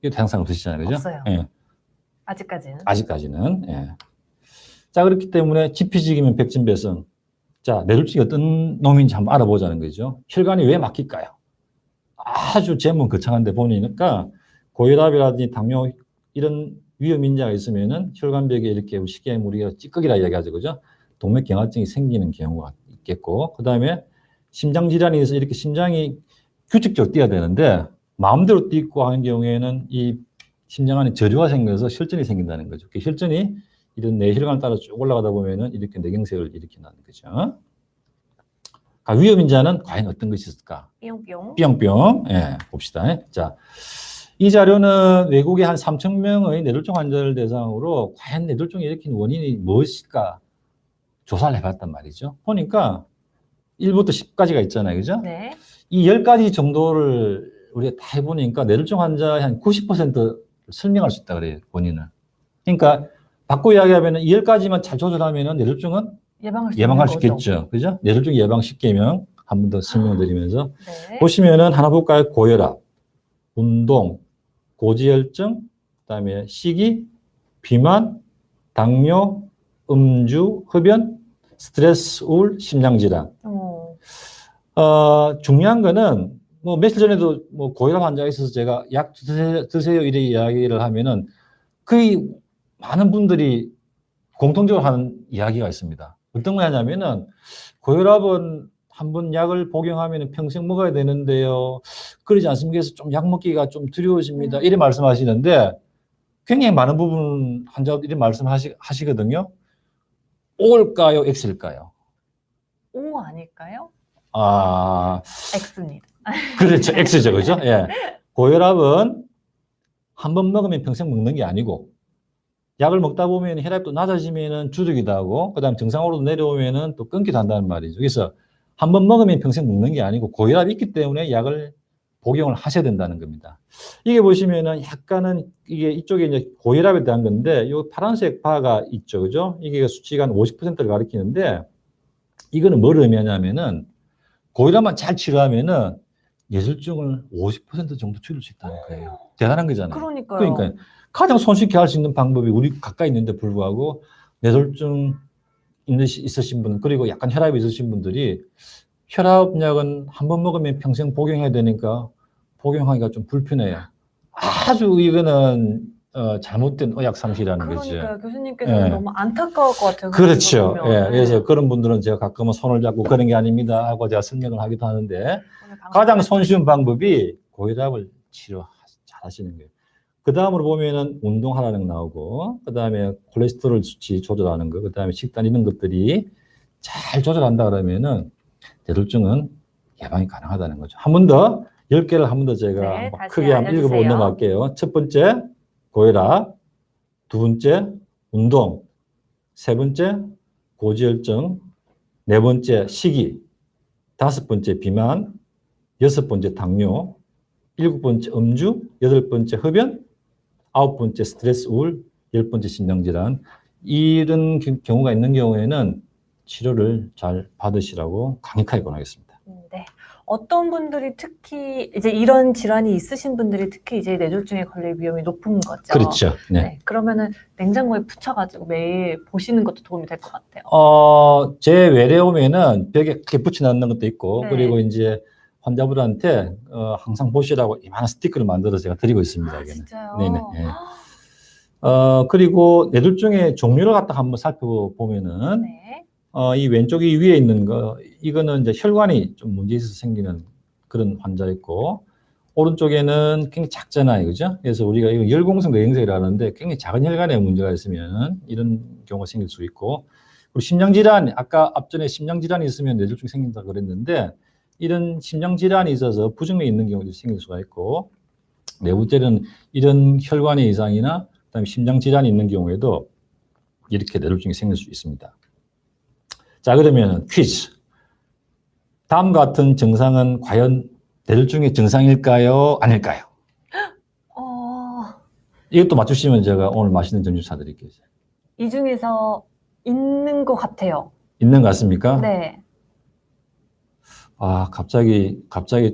S2: 이거 해당 사항 없으시잖아요. 그죠?
S1: 없어요.
S2: 예.
S1: 아직까지는.
S2: 아직까지는. 예. 자, 그렇기 때문에 지피지기면 백진배성. 자, 뇌졸중이 어떤 놈인지 한번 알아보자는 거죠. 혈관이 왜 막힐까요? 아주 제문 거창한데 보니까 고혈압이라든지 당뇨 이런 위험 인자가 있으면은 혈관벽에 이렇게 쉽게 우리가 찌꺼기라 이야기하죠. 그죠? 동맥경화증이 생기는 경우가 있겠고, 그 다음에 심장 질환이 있어서 이렇게 심장이 규칙적으로 뛰어야 되는데 마음대로 뛰고 하는 경우에는 이 심장 안에 저주가 생겨서 혈전이 생긴다는 거죠. 그 혈전이 이런 뇌혈관을 따라 쭉 올라가다 보면은 이렇게 뇌경색을 일으킨다는 거죠. 위험 인자는 과연 어떤 것이 있을까?
S1: 뿅뿅.
S2: 뿅뿅. 예, 봅시다. 자, 이 자료는 외국의 한 3,000명의 뇌졸중 환자를 대상으로 과연 뇌졸중이 일으킨 원인이 무엇일까 조사를 해봤단 말이죠. 보니까 1부터 10까지가 있잖아요. 그죠?
S1: 네.
S2: 이 10가지 정도를 우리가 다 해보니까 뇌졸중 환자의 한 90%를 설명할 수 있다 그래요. 원인을. 그러니까 바꿔 이야기하면 이 10가지만 잘 조절하면 뇌졸중은 예방할 수 있겠죠. 그죠? 뇌졸중 예방 10개명 한 번 더 설명드리면서
S1: 네.
S2: 보시면은 하나 볼까요? 고혈압, 운동, 고지혈증, 그다음에 식이, 비만, 당뇨, 음주, 흡연, 스트레스, 우울, 심장질환. 중요한 거는 뭐 며칠 전에도 뭐 고혈압 환자가 있어서 제가 약 드세요 이래 이야기를 하면은 거의 많은 분들이 공통적으로 하는 이야기가 있습니다. 어떤 거냐면은 고혈압은 한번 약을 복용하면 평생 먹어야 되는데요. 그러지 않습니까? 그래서 좀 약 먹기가 좀 두려워집니다. 이래 말씀하시는데 굉장히 많은 부분 환자들 이래 말씀하시거든요. O일까요? X일까요?
S1: O 아닐까요? X입니다.
S2: 그렇죠. X죠. 그죠? 예. 고혈압은 한 번 먹으면 평생 먹는 게 아니고 약을 먹다 보면 혈압이 또 낮아지면은 주저기도 하고, 그 다음 정상으로 내려오면은 또 끊기도 한다는 말이죠. 그래서 한 번 먹으면 평생 먹는 게 아니고 고혈압이 있기 때문에 약을 복용을 하셔야 된다는 겁니다. 이게 보시면은 약간은 이게 이쪽에 이제 고혈압에 대한 건데, 이 파란색 바가 있죠. 그죠? 이게 수치가 한 50%를 가리키는데, 이거는 뭘 의미하냐면은 고혈압만 잘 치료하면은 뇌졸중을 50% 정도 줄일 수 있다는 거예요. 대단한 거잖아요.
S1: 그러니까요.
S2: 그러니까 가장 손쉽게 할 수 있는 방법이 우리 가까이 있는데 불구하고 뇌졸중 있으신 분, 그리고 약간 혈압이 있으신 분들이 혈압약은 한 번 먹으면 평생 복용해야 되니까 복용하기가 좀 불편해요. 아주 이거는 잘못된 의학 상식이라는 거죠.
S1: 그러니까요. 교수님께서는
S2: 예.
S1: 너무 안타까울 것 같아요.
S2: 그렇죠.
S1: 그거 보면.
S2: 예. 그래서 그런 분들은 제가 가끔은 손을 잡고 그런 게 아닙니다 하고 제가 설명을 하기도 하는데, 가장 손쉬운 방법이 고혈압을 치료 잘 하시는 거예요. 그 다음으로 보면은 운동하라는 거 나오고, 그 다음에 콜레스테롤 수치 조절하는 거, 그 다음에 식단 이런 것들이 잘 조절한다 그러면은 뇌졸중은 예방이 가능하다는 거죠. 한 번 더, 10개를 한 번 더 제가
S1: 네, 다시
S2: 크게 한번 읽어보고
S1: 알려주세요.
S2: 넘어갈게요. 첫 번째, 고혈압. 두 번째, 운동. 세 번째, 고지혈증. 네 번째, 식이. 다섯 번째, 비만. 여섯 번째, 당뇨. 일곱 번째, 음주. 여덟 번째, 흡연. 아홉 번째, 스트레스, 우울. 열 번째, 심장질환. 이런 경우가 있는 경우에는 치료를 잘 받으시라고 강력하게 권하겠습니다.
S1: 네. 어떤 분들이 특히 이제 이런 질환이 있으신 분들이 특히 이제 뇌졸중에 걸릴 위험이 높은 거죠.
S2: 그렇죠. 네.
S1: 네. 그러면은 냉장고에 붙여가지고 매일 보시는 것도 도움이 될 것 같아요.
S2: 제 외래 오면은 벽에 이렇게 붙여놓는 것도 있고,
S1: 네.
S2: 그리고 이제 환자분한테 항상 보시라고 이만한 스티커를 만들어서 제가 드리고 있습니다.
S1: 아,
S2: 여기는.
S1: 진짜요?
S2: 네네. 네. 그리고 뇌졸중의 종류를 갖다 한번 살펴보면은,
S1: 네.
S2: 이 왼쪽이 위에 있는 거, 이거는 이제 혈관이 좀 문제 있어서 생기는 그런 환자 있고, 오른쪽에는 굉장히 작잖아요. 그죠? 그래서 우리가 이거 열공성 뇌경색이라 하는데 굉장히 작은 혈관에 문제가 있으면 이런 경우가 생길 수 있고, 그리고 심장질환, 아까 앞전에 심장질환이 있으면 뇌졸중이 생긴다고 그랬는데, 이런 심장 질환이 있어서 부정맥이 있는 경우도 생길 수가 있고, 네 번째는 이런 혈관의 이상이나 그다음에 심장 질환이 있는 경우에도 이렇게 뇌졸중이 생길 수 있습니다. 자, 그러면 퀴즈. 다음 같은 증상은 과연 뇌졸중의 증상일까요? 아닐까요? 이것도 맞추시면 제가 오늘 맛있는 점심 사드릴게요.
S1: 이 중에서 있는 것 같아요.
S2: 있는 것 같습니까?
S1: 네.
S2: 아, 갑자기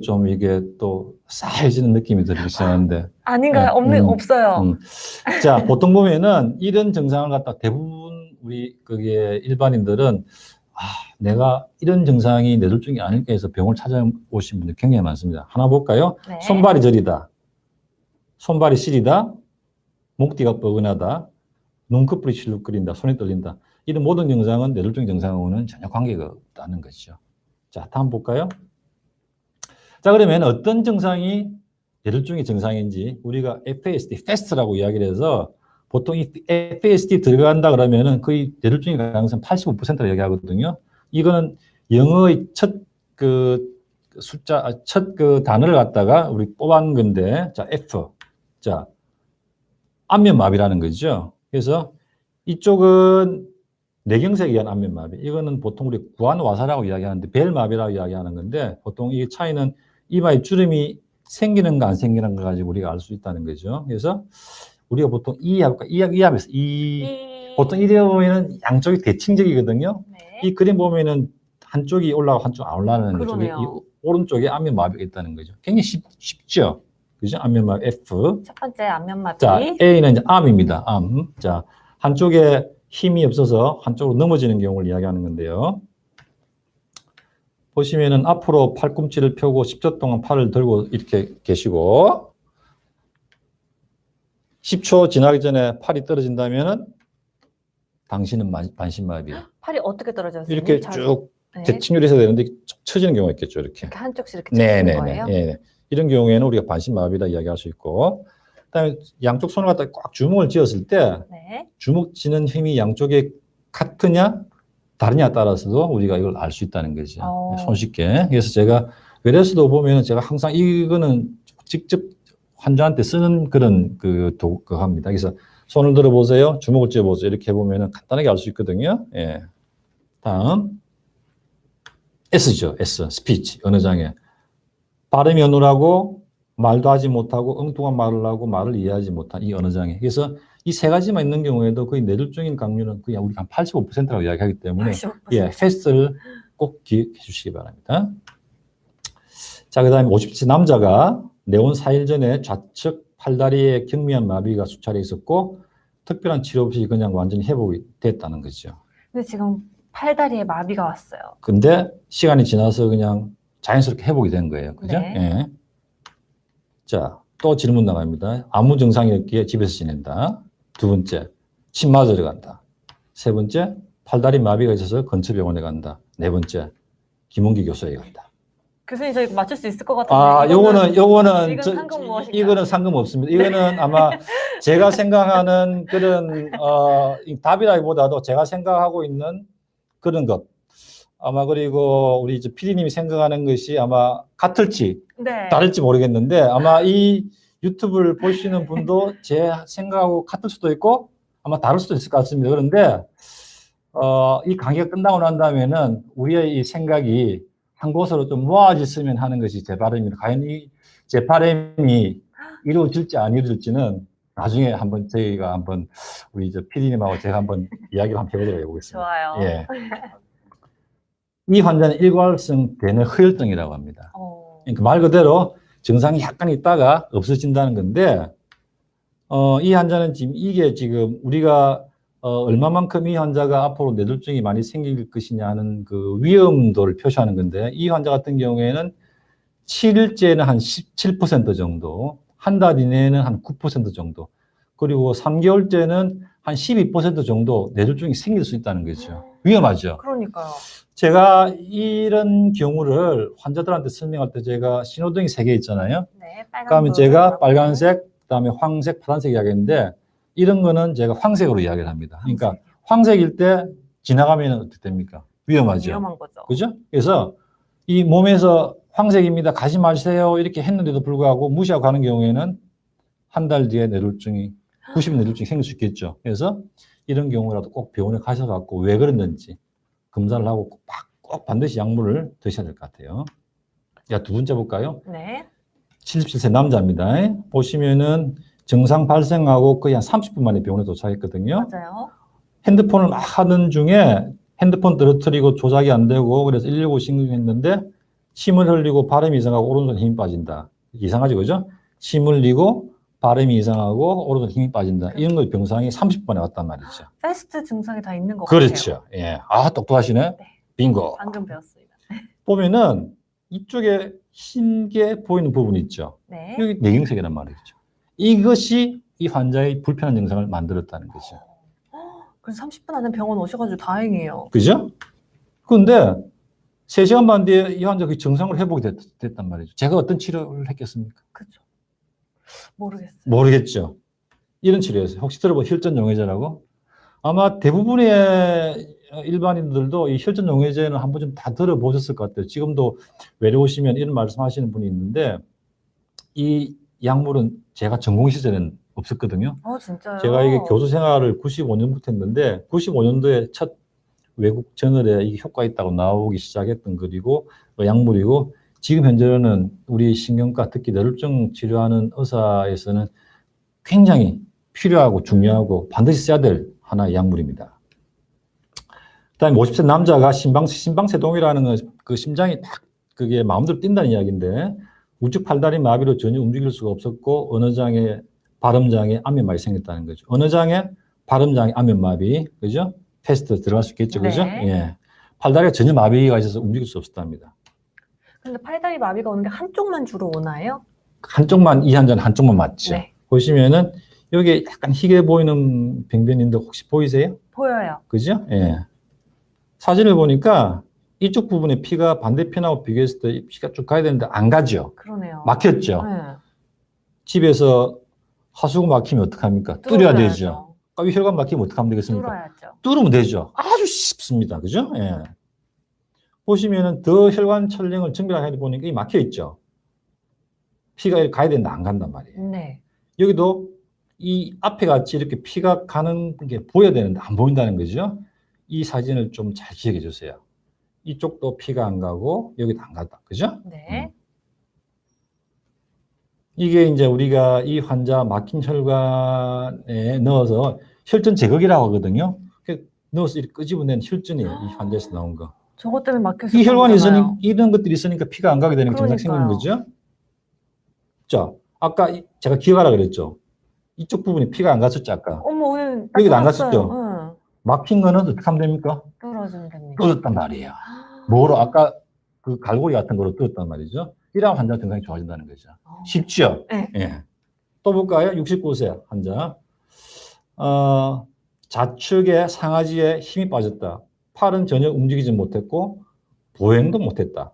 S2: 좀 이게 또 싸해지는 느낌이 들기 시작하는데.
S1: 아닌가요?
S2: 네,
S1: 없어요.
S2: 자, 보통 보면은 이런 증상을 갖다 대부분 우리 그게 일반인들은 내가 이런 증상이 뇌졸중이 아닐까 해서 병을 찾아오신 분들 굉장히 많습니다. 하나 볼까요?
S1: 네.
S2: 손발이 저리다. 손발이 시리다. 목뒤가 뻐근하다. 눈꺼풀이 실룩거린다. 손이 떨린다. 이런 모든 증상은 뇌졸중 증상하고는 전혀 관계가 없다는 것이죠. 자, 다음 볼까요? 자, 그러면 어떤 증상이 뇌졸중의 증상인지 우리가 FASD, FAST라고 이야기를 해서 보통 이 FASD 들어간다 그러면은 거의 뇌졸중의 가능성 85%라 얘기하거든요. 이거는 영어의 첫 단어를 갖다가 우리 뽑은 건데, 자, F. 자, 안면마비라는 거죠. 그래서 이쪽은 뇌경색에 의한 안면마비. 이거는 보통 우리 구안와사라고 이야기하는데 벨마비라고 이야기하는 건데 보통 이 차이는 이마에 주름이 생기는 거 안 생기는 거 가지고 우리가 알 수 있다는 거죠. 그래서 우리가 보통 이합에서 보통 이래 보면은 양쪽이 대칭적이거든요.
S1: 네.
S2: 이 그림 보면은 한쪽이 올라가고 한쪽 안 올라가는 거죠.
S1: 그러네요.
S2: 이 오른쪽에 안면마비가 있다는 거죠. 굉장히 쉽죠. 그죠? 안면마비 F.
S1: 첫 번째 안면마비.
S2: 자, A는 이제 암입니다. 암. 자, 한쪽에 힘이 없어서 한쪽으로 넘어지는 경우를 이야기하는 건데요. 보시면은 앞으로 팔꿈치를 펴고 10초 동안 팔을 들고 이렇게 계시고 10초 지나기 전에 팔이 떨어진다면은 당신은 반신마비야.
S1: 팔이 어떻게 떨어졌어요?
S2: 이렇게 쭉
S1: 네.
S2: 대칭률이 있어야 되는데 쳐지는 경우가 있겠죠. 이렇게.
S1: 이렇게 한쪽씩 이렇게 쳐지는 거예요?
S2: 네. 이런 경우에는 우리가 반신마비다 이야기할 수 있고, 그다음에 양쪽 손을 갖다 꽉 주먹을 쥐었을 때
S1: 네.
S2: 주먹 쥐는 힘이 양쪽에 같으냐 다르냐 따라서도 우리가 이걸 알 수 있다는 거죠. 손쉽게. 그래서 제가 외래에서도 보면 제가 항상 이거는 직접 환자한테 쓰는 그런 그거 합니다. 그래서 손을 들어보세요. 주먹을 쥐어보세요. 이렇게 해보면 간단하게 알 수 있거든요. 예. 다음. S죠. S. 스피치. 언어장애. 발음이 어눌하고 말도 하지 못하고 엉뚱한 말을 하고 말을 이해하지 못한 이 언어장애. 그래서 이 세 가지만 있는 경우에도 거의 뇌졸중인 강률은 거의 우리가 한 85%라고 이야기하기 때문에
S1: 85%.
S2: 예, 패스트를 꼭 기억해 주시기 바랍니다. 자, 그 다음에 50세 남자가 내원 4일 전에 좌측 팔다리에 경미한 마비가 수차례 있었고 특별한 치료 없이 그냥 완전히 회복이 됐다는 거죠.
S1: 근데 지금 팔다리에 마비가 왔어요.
S2: 근데 시간이 지나서 그냥 자연스럽게 회복이 된 거예요. 그죠?
S1: 네.
S2: 예. 자, 또 질문 나갑니다. 아무 증상이 없기에 집에서 지낸다. 두 번째, 침 맞으러 간다. 세 번째, 팔다리 마비가 있어서 근처병원에 간다. 네 번째, 김원기 교수에 간다.
S1: 교수님, 저 이거 맞출 수 있을 것 같은데.
S2: 요거는
S1: 이건 상금 무엇인가요?
S2: 이거는 상금 없습니다. 이거는 아마 제가 생각하는 그런 이 답이라기보다도 제가 생각하고 있는 그런 것. 아마 그리고 우리 이제 PD님이 생각하는 것이 아마 같을지
S1: 네.
S2: 다를지 모르겠는데 아마 이 유튜브를 보시는 분도 제 생각하고 같을 수도 있고 아마 다를 수도 있을 것 같습니다. 그런데 이 강의가 끝나고 난 다음에는 우리의 이 생각이 한 곳으로 좀 모아졌으면 하는 것이 제 바람입니다. 과연 제 바람이 이루어질지 안 이루어질지는 나중에 한번 저희가 한번 우리 저 PD님하고 제가 한번 이야기를 한번 해보도록 해보겠습니다.
S1: 좋아요.
S2: 예. 이 환자는 일괄성 대뇌 허혈증이라고 합니다. 그러니까 말 그대로 증상이 약간 있다가 없어진다는 건데, 이 환자는 지금 우리가 얼마만큼 이 환자가 앞으로 뇌졸중이 많이 생길 것이냐 하는 그 위험도를 표시하는 건데, 이 환자 같은 경우에는 7일째는 한 17% 정도, 한 달 이내에는 한 9% 정도, 그리고 3개월째는 한 12% 정도 뇌졸중이 생길 수 있다는 거죠. 위험하죠.
S1: 그러니까요.
S2: 제가 이런 경우를 환자들한테 설명할 때 제가 신호등이 3개 있잖아요.
S1: 네,
S2: 그러면 제가 빨간색, 그다음에 황색, 파란색 이야기했는데 이런 거는 제가 황색으로 이야기를 합니다. 그러니까 황색일 때 지나가면 어떻게 됩니까? 위험하죠.
S1: 위험한 거죠.
S2: 그죠? 그래서 이 몸에서 황색입니다. 가지 마세요. 이렇게 했는데도 불구하고 무시하고 가는 경우에는 한 달 뒤에 뇌졸중이 90일 뇌졸중이 생길 수 있겠죠. 그래서 이런 경우라도 꼭 병원에 가셔갖고 왜 그랬는지 검사를 하고 꼭 반드시 약물을 드셔야 될 것 같아요. 자, 두 번째 볼까요?
S1: 네.
S2: 77세 남자입니다. 보시면은 증상 발생하고 거의 한 30분 만에 병원에 도착했거든요.
S1: 맞아요.
S2: 핸드폰을 막 하는 중에 핸드폰 떨어뜨리고 조작이 안 되고 그래서 119 신고했는데 침을 흘리고 발음이 이상하고 오른손 힘이 빠진다. 이상하죠, 그죠? 침 흘리고 발음이 이상하고 오른손 힘이 빠진다. 이런 거 병상이 30분에 왔단 말이죠.
S1: 패스트 증상이 다 있는 것 같아요.
S2: 그렇죠. 예. 아, 똑똑하시네.
S1: 네.
S2: 빙고.
S1: 방금 배웠습니다.
S2: 보면은 이쪽에 흰 게 보이는 부분이 있죠.
S1: 네.
S2: 여기 내경색이란 말이죠. 이것이 이 환자의 불편한 증상을 만들었다는 거죠.
S1: 그래서 30분 안에 병원 오셔가지고 다행이에요.
S2: 그죠? 그런데 3시간 반 뒤에 이 환자 그 증상을 회복이 됐단 말이죠. 제가 어떤 치료를 했겠습니까?
S1: 그죠. 모르겠어요.
S2: 모르겠죠. 이런 치료였어요. 혹시 들어본 혈전용해제라고? 아마 대부분의 일반인들도 이 혈전용해제는 한 번쯤 다 들어보셨을 것 같아요. 지금도 외래오시면 이런 말씀하시는 분이 있는데 이 약물은 제가 전공 시절에는 없었거든요.
S1: 진짜요?
S2: 제가 이게 교수 생활을 95년부터 했는데 95년도에 첫 외국 저널에 이게 효과 있다고 나오기 시작했던 글이고 약물이고 지금 현재는 우리 신경과 특히 뇌졸중 치료하는 의사에서는 굉장히 필요하고 중요하고 반드시 써야 될 하나의 약물입니다. 그다음에 50세 남자가 심방세동이라는 그 심장이 딱 그게 마음대로 뛴다는 이야기인데 우측 팔다리 마비로 전혀 움직일 수가 없었고 언어장애, 발음장애, 안면마비 생겼다는 거죠. 언어장애, 발음장애, 안면마비, 그죠? 패스트 들어갈 수 있겠죠, 그죠?
S1: 네.
S2: 예. 팔다리가 전혀 마비가 있어서 움직일 수 없었답니다.
S1: 근데 팔다리 마비가 오는 게 한쪽만 주로 오나요?
S2: 한쪽만, 이 환자는 한쪽만 맞죠.
S1: 네.
S2: 보시면은 여기 약간 희게 보이는 병변인데 혹시 보이세요?
S1: 보여요.
S2: 그죠? 예. 사진을 보니까 이쪽 부분에 피가 반대편하고 비교했을 때 피가 쭉 가야 되는데 안 가죠.
S1: 그러네요.
S2: 막혔죠.
S1: 네.
S2: 집에서 하수구 막히면 어떡합니까? 뚫어야 되죠. 혈관 막히면 어떡하면 되겠습니까?
S1: 뚫어야죠.
S2: 뚫으면 되죠. 아주 쉽습니다. 그죠? 예. 보시면은 더 혈관 촬영을 정밀하게 보니까 이 막혀 있죠. 피가 이렇게 가야 되는데 안 간단 말이에요.
S1: 네.
S2: 여기도 이 앞에 같이 이렇게 피가 가는 게 보여야 되는데 안 보인다는 거죠. 이 사진을 좀 잘 기억해 주세요. 이쪽도 피가 안 가고 여기도 안 갔다. 그죠?
S1: 네.
S2: 이게 이제 우리가 이 환자 막힌 혈관에 넣어서 혈전 제거기라고 하거든요. 넣어서 이렇게 끄집어낸 혈전이에요. 이 환자에서 나온 거.
S1: 저것 때문에 막혀서
S2: 이 혈관이 있으니 이런 것들이 있으니까 피가 안 가게 되는 증상이 생기는 거죠. 자, 아까 제가 기억하라 그랬죠. 이쪽 부분이 피가 안 갔었죠, 아까.
S1: 어머, 오늘
S2: 여기도 안 갔었죠.
S1: 응.
S2: 막힌 거는 어떻게 하면 됩니까?
S1: 뚫어주면 됩니다.
S2: 뚫었단 말이에요. 뭐로 아까 그 갈고리 같은 거로 뚫었단 말이죠. 이러면 환자 증상이 좋아진다는 거죠. 쉽죠?
S1: 네.
S2: 예. 또 볼까요? 69세 환자. 좌측에 상하지에 힘이 빠졌다. 팔은 전혀 움직이지 못했고 보행도 못했다.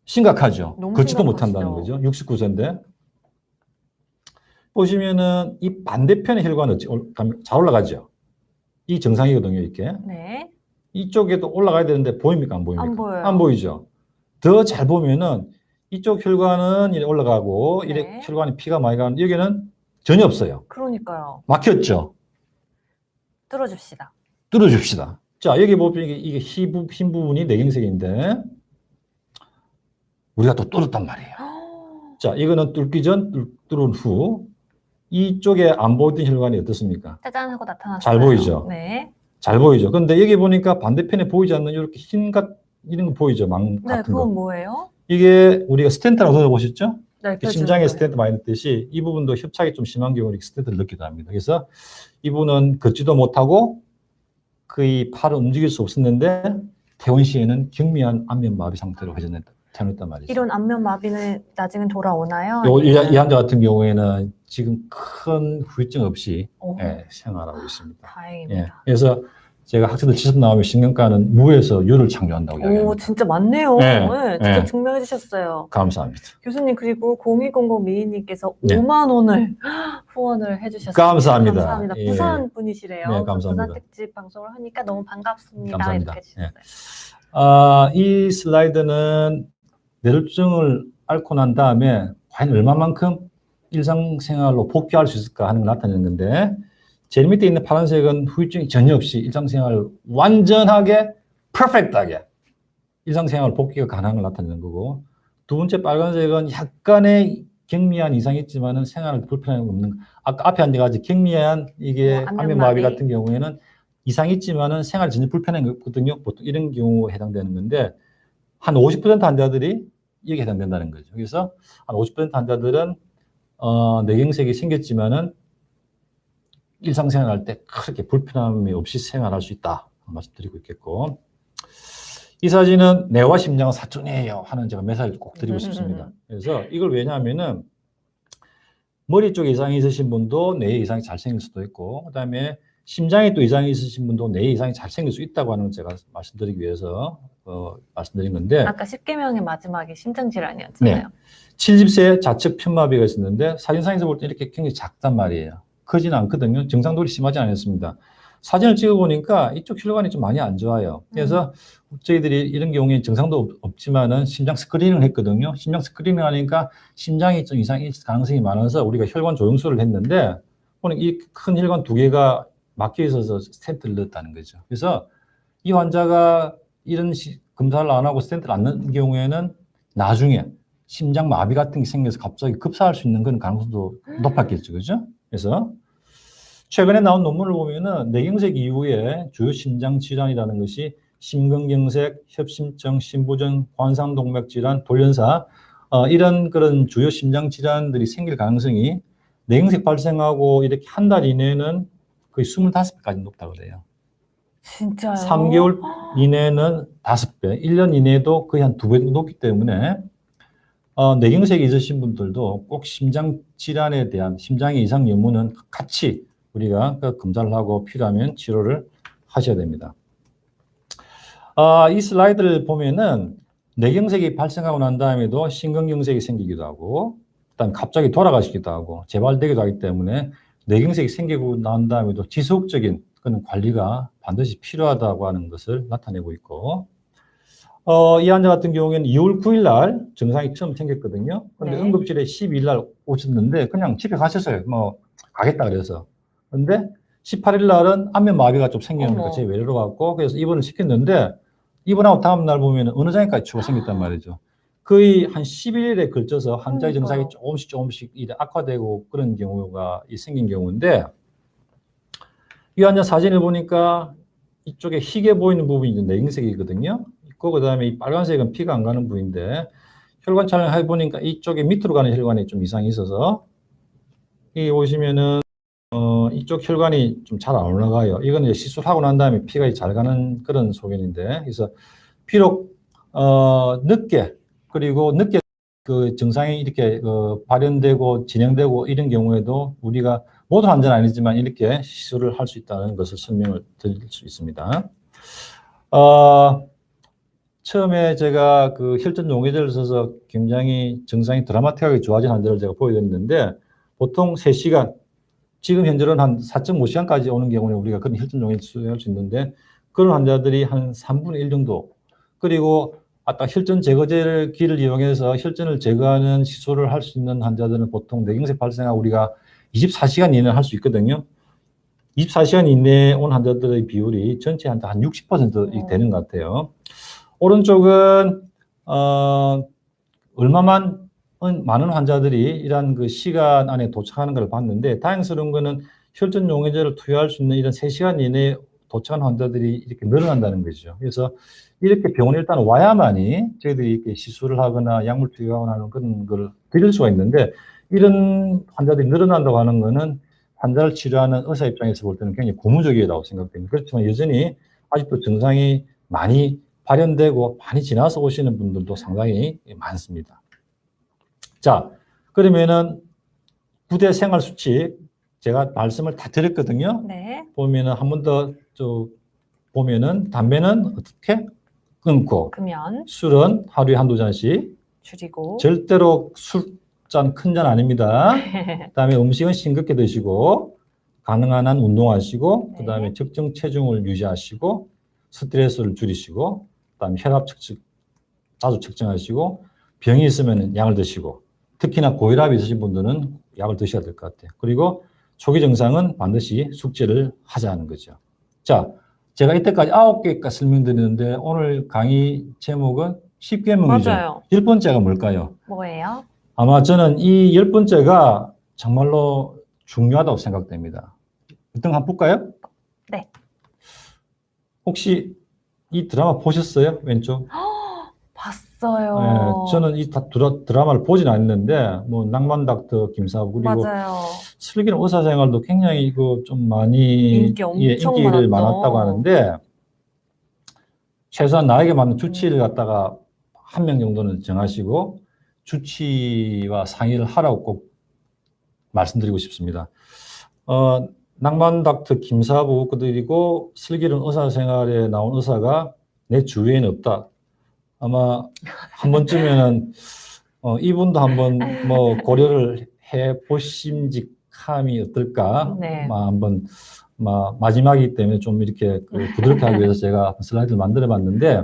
S2: 심각하죠. 걷지도 못한다는 거죠. 69세인데. 보시면은 이 반대편의 혈관은 잘 올라가죠. 이 정상이거든요, 이렇게.
S1: 네.
S2: 이쪽에도 올라가야 되는데 보입니까? 안 보입니까?
S1: 안 보여요.
S2: 안 보이죠. 더 잘 보면은 이쪽 혈관은 이렇게 올라가고
S1: 네.
S2: 이렇게 혈관이 피가 많이 가는 여기는 전혀 없어요.
S1: 그러니까요.
S2: 막혔죠.
S1: 뚫어줍시다.
S2: 뚫어줍시다. 자, 여기 보면 이게 흰 부분이 내경색인데 우리가 또 뚫었단 말이에요. 자, 이거는 뚫기 전, 뚫은 후 이쪽에 안 보이던 혈관이 어떻습니까?
S1: 짜잔 하고 나타났어요.
S2: 잘 보이죠?
S1: 네.
S2: 잘 보이죠. 근데 여기 보니까 반대편에 보이지 않는 이렇게 이런 거 보이죠? 망
S1: 네,
S2: 같은
S1: 그건
S2: 거.
S1: 뭐예요?
S2: 이게 우리가 스텐트라고 들어보셨죠?
S1: 네,
S2: 심장에 스텐트 많이 넣듯이 이 부분도 협착이 좀 심한 경우는 스텐트를 넣기도 합니다. 그래서 이분은 걷지도 못하고 거의 팔을 움직일 수 없었는데 퇴원 시에는 경미한 안면마비 상태로 퇴원했단 말이죠.
S1: 이런 안면 마비는 나중에 돌아오나요?
S2: 이 환자 같은 경우에는 지금 큰 후유증 없이 생활하고 있습니다.
S1: 다행입니다.
S2: 예, 그래서 제가 학생들 지수 나오면 신경과는 무에서 유를 창조한다고 이야기합니다.
S1: 진짜 맞네요.
S2: 네,
S1: 네, 진짜
S2: 네.
S1: 증명해 주셨어요.
S2: 감사합니다.
S1: 교수님, 그리고 0200 미희님께서
S2: 네.
S1: 5만 원을 후원을 해주셨습니다.
S2: 감사합니다.
S1: 감사합니다.
S2: 예.
S1: 부산 분이시래요.
S2: 네, 감사합니다.
S1: 부산 특집 방송을 하니까 너무 반갑습니다.
S2: 감사합니다.
S1: 이렇게 해주셨어요.
S2: 이 슬라이드는 뇌졸중을 앓고 난 다음에 과연 얼마만큼 일상생활로 복귀할 수 있을까 하는 걸 나타내는 건데, 제일 밑에 있는 파란색은 후유증이 전혀 없이 일상생활을 완전하게 퍼펙트하게 일상생활 복귀가 가능한 걸 나타내는 거고, 두 번째 빨간색은 약간의 경미한 이상이 있지만은 생활을 불편함이 없는, 아까 앞에 한 가지 경미한 이게 안면마비 같은 경우에는 이상이 있지만은 생활이 전혀 불편함이 없거든요. 보통 이런 경우에 해당되는 건데, 한 50% 환자들이 이게 해당된다는 거죠. 그래서 한 50% 환자들은 뇌경색이 생겼지만은 일상생활할 때 그렇게 불편함이 없이 생활할 수 있다 말씀드리고 있겠고, 이 사진은 뇌와 심장은 사촌이에요 하는 제가 메시지를 꼭 드리고 싶습니다. 그래서 이걸 왜냐하면은 머리 쪽에 이상이 있으신 분도 뇌에 이상이 잘 생길 수도 있고, 그다음에 심장에 또 이상이 있으신 분도 뇌에 이상이 잘 생길 수 있다고 하는 걸 제가 말씀드리기 위해서 말씀드린 건데,
S1: 아까 10개명의 마지막에 심장질환이었잖아요.
S2: 네. 70세 좌측 편마비가 있었는데 사진상에서 볼 때 이렇게 굉장히 작단 말이에요. 크지는 않거든요. 정상돌이 심하지 않았습니다. 사진을 찍어보니까 이쪽 혈관이 좀 많이 안 좋아요. 그래서 저희들이 이런 경우에 정상도 없지만은 심장 스크리닝을 했거든요. 심장 스크리닝을 하니까 심장이 좀 이상이 있을 가능성이 많아서 우리가 혈관 조영술을 했는데, 오늘 이 큰 혈관 두 개가 막혀 있어서 스텐트를 넣었다는 거죠. 그래서 이 환자가 이런 검사를 안 하고 스텐트를 안 넣은 경우에는 나중에 심장 마비 같은 게 생겨서 갑자기 급사할 수 있는 그런 가능성도 높았겠죠. 그죠? 그래서 최근에 나온 논문을 보면은 뇌경색 이후에 주요 심장 질환이라는 것이 심근경색, 협심증, 심부전, 관상동맥질환, 돌연사, 이런 그런 주요 심장 질환들이 생길 가능성이 뇌경색 발생하고 이렇게 한 달 이내는 거의 25배까지 높다고 그래요.
S1: 진짜요?
S2: 3개월 이내는 5배, 1년 이내도 거의 한 2배 높기 때문에 뇌경색이 있으신 분들도 꼭 심장 질환에 대한 심장의 이상 여부는 같이 우리가 검사를 하고 필요하면 치료를 하셔야 됩니다. 이 슬라이드를 보면은 뇌경색이 발생하고 난 다음에도 심근경색이 생기기도 하고, 그다음 갑자기 돌아가시기도 하고 재발되기도 하기 때문에 뇌경색이 생기고 난 다음에도 지속적인 그런 관리가 반드시 필요하다고 하는 것을 나타내고 있고, 이 환자 같은 경우에는 2월 9일 날 증상이 처음 생겼거든요. 근데
S1: 네.
S2: 응급실에 12일 날 오셨는데 그냥 집에 가셨어요. 뭐 가겠다 그래서. 근데 18일 날은 안면마비가 좀 생기니까 제 외래로 갔고, 그래서 입원을 시켰는데 입원하고 다음 날 보면 어느 장애까지 추가 생겼단 말이죠. 거의 한 11일에 걸쳐서 환자의 증상이 조금씩 이래 악화되고 그런 경우가 생긴 경우인데, 이 환자 사진을 보니까 이쪽에 희게 보이는 부분이 이제 뇌경색이거든요. 있고, 그다음에 이 빨간색은 피가 안 가는 부위인데, 혈관 촬영을 해보니까 이쪽에 밑으로 가는 혈관이 좀 이상이 있어서, 이 보시면은 이쪽 혈관이 좀 잘 안 올라가요. 이건 이제 시술하고 난 다음에 피가 잘 가는 그런 소견인데, 그래서 비록 늦게, 그리고 늦게 그 증상이 이렇게 발현되고 진행되고 이런 경우에도 우리가 모든 환자는 아니지만 이렇게 시술을 할 수 있다는 것을 설명을 드릴 수 있습니다. 처음에 제가 그 혈전 용해제를 써서 굉장히 증상이 드라마틱하게 좋아진 환자를 제가 보여드렸는데, 보통 3시간, 지금 현재로는 한 4.5시간까지 오는 경우에 우리가 그런 혈전 용해제 수행할 수 있는데, 그런 환자들이 한 3분의 1 정도, 그리고 아까 혈전 제거제를 기를 이용해서 혈전을 제거하는 시술을 할 수 있는 환자들은 보통 뇌경색 발생하고 우리가 24시간 이내에 할 수 있거든요. 24시간 이내에 온 환자들의 비율이 전체 한 60% 되는 것 같아요. 오른쪽은 얼마만 많은 환자들이 이런 그 시간 안에 도착하는 걸 봤는데, 다행스러운 거는 혈전 용해제를 투여할 수 있는 이런 3시간 이내에 도착한 환자들이 이렇게 늘어난다는 거죠. 그래서 이렇게 병원에 일단 와야만이 저희들이 이렇게 시술을 하거나 약물 투여하거나 하는 그런 걸 드릴 수가 있는데, 이런 환자들이 늘어난다고 하는 거는 환자를 치료하는 의사 입장에서 볼 때는 굉장히 고무적이라고 생각됩니다. 그렇지만 여전히 아직도 증상이 많이 발현되고 많이 지나서 오시는 분들도 상당히 많습니다. 자, 그러면은 부대 생활 수칙 제가 말씀을 다 드렸거든요.
S1: 네. 보면은
S2: 한 번 더 보면은 담배는 어떻게 끊고,
S1: 금연
S2: 술은 하루에 1~2잔씩
S1: 줄이고,
S2: 절대로 술잔 큰 잔 아닙니다. 그다음에 음식은 싱겁게 드시고, 가능한 한 운동하시고, 그다음에 적정 체중을 유지하시고, 스트레스를 줄이시고, 그다음에 혈압 자주 측정하시고 병이 있으면 약을 드시고 특히나 고혈압이 있으신 분들은 약을 드셔야 될 것 같아요. 그리고 초기 증상은 반드시 숙제를 하자는 거죠. 자, 제가 이때까지 9개가 설명드렸는데 오늘 강의 제목은 10계명이죠.
S1: 맞아요.
S2: 10번째가 뭘까요?
S1: 뭐예요?
S2: 아마 저는 이 10번째가 정말로 중요하다고 생각됩니다. 일단 한번 볼까요?
S1: 네.
S2: 혹시 이 드라마 보셨어요? 왼쪽?
S1: 봤어요.
S2: 네, 저는 이 드라마를 보진 않았는데 뭐 낭만 닥터 김사부 그리고
S1: 맞아요.
S2: 슬기로운 의사 생활도 굉장히 이거 좀 많이
S1: 인기 엄청
S2: 인기를
S1: 많았죠.
S2: 많았다고 하는데 최소한 나에게 맞는 주치의를 갖다가 한 명 정도는 정하시고 주치의와 상의를 하라고 꼭 말씀드리고 싶습니다. 낭만 닥터 김사부 그리고 슬기로운 의사 생활에 나온 의사가 내 주위에는 없다. 아마 한 번쯤에는 이분도 한번 뭐 고려를 해 보심직함이 어떨까?
S1: 네.
S2: 한번 마지막이기 때문에 좀 이렇게 부드럽게 하기 위해서 제가 슬라이드를 만들어봤는데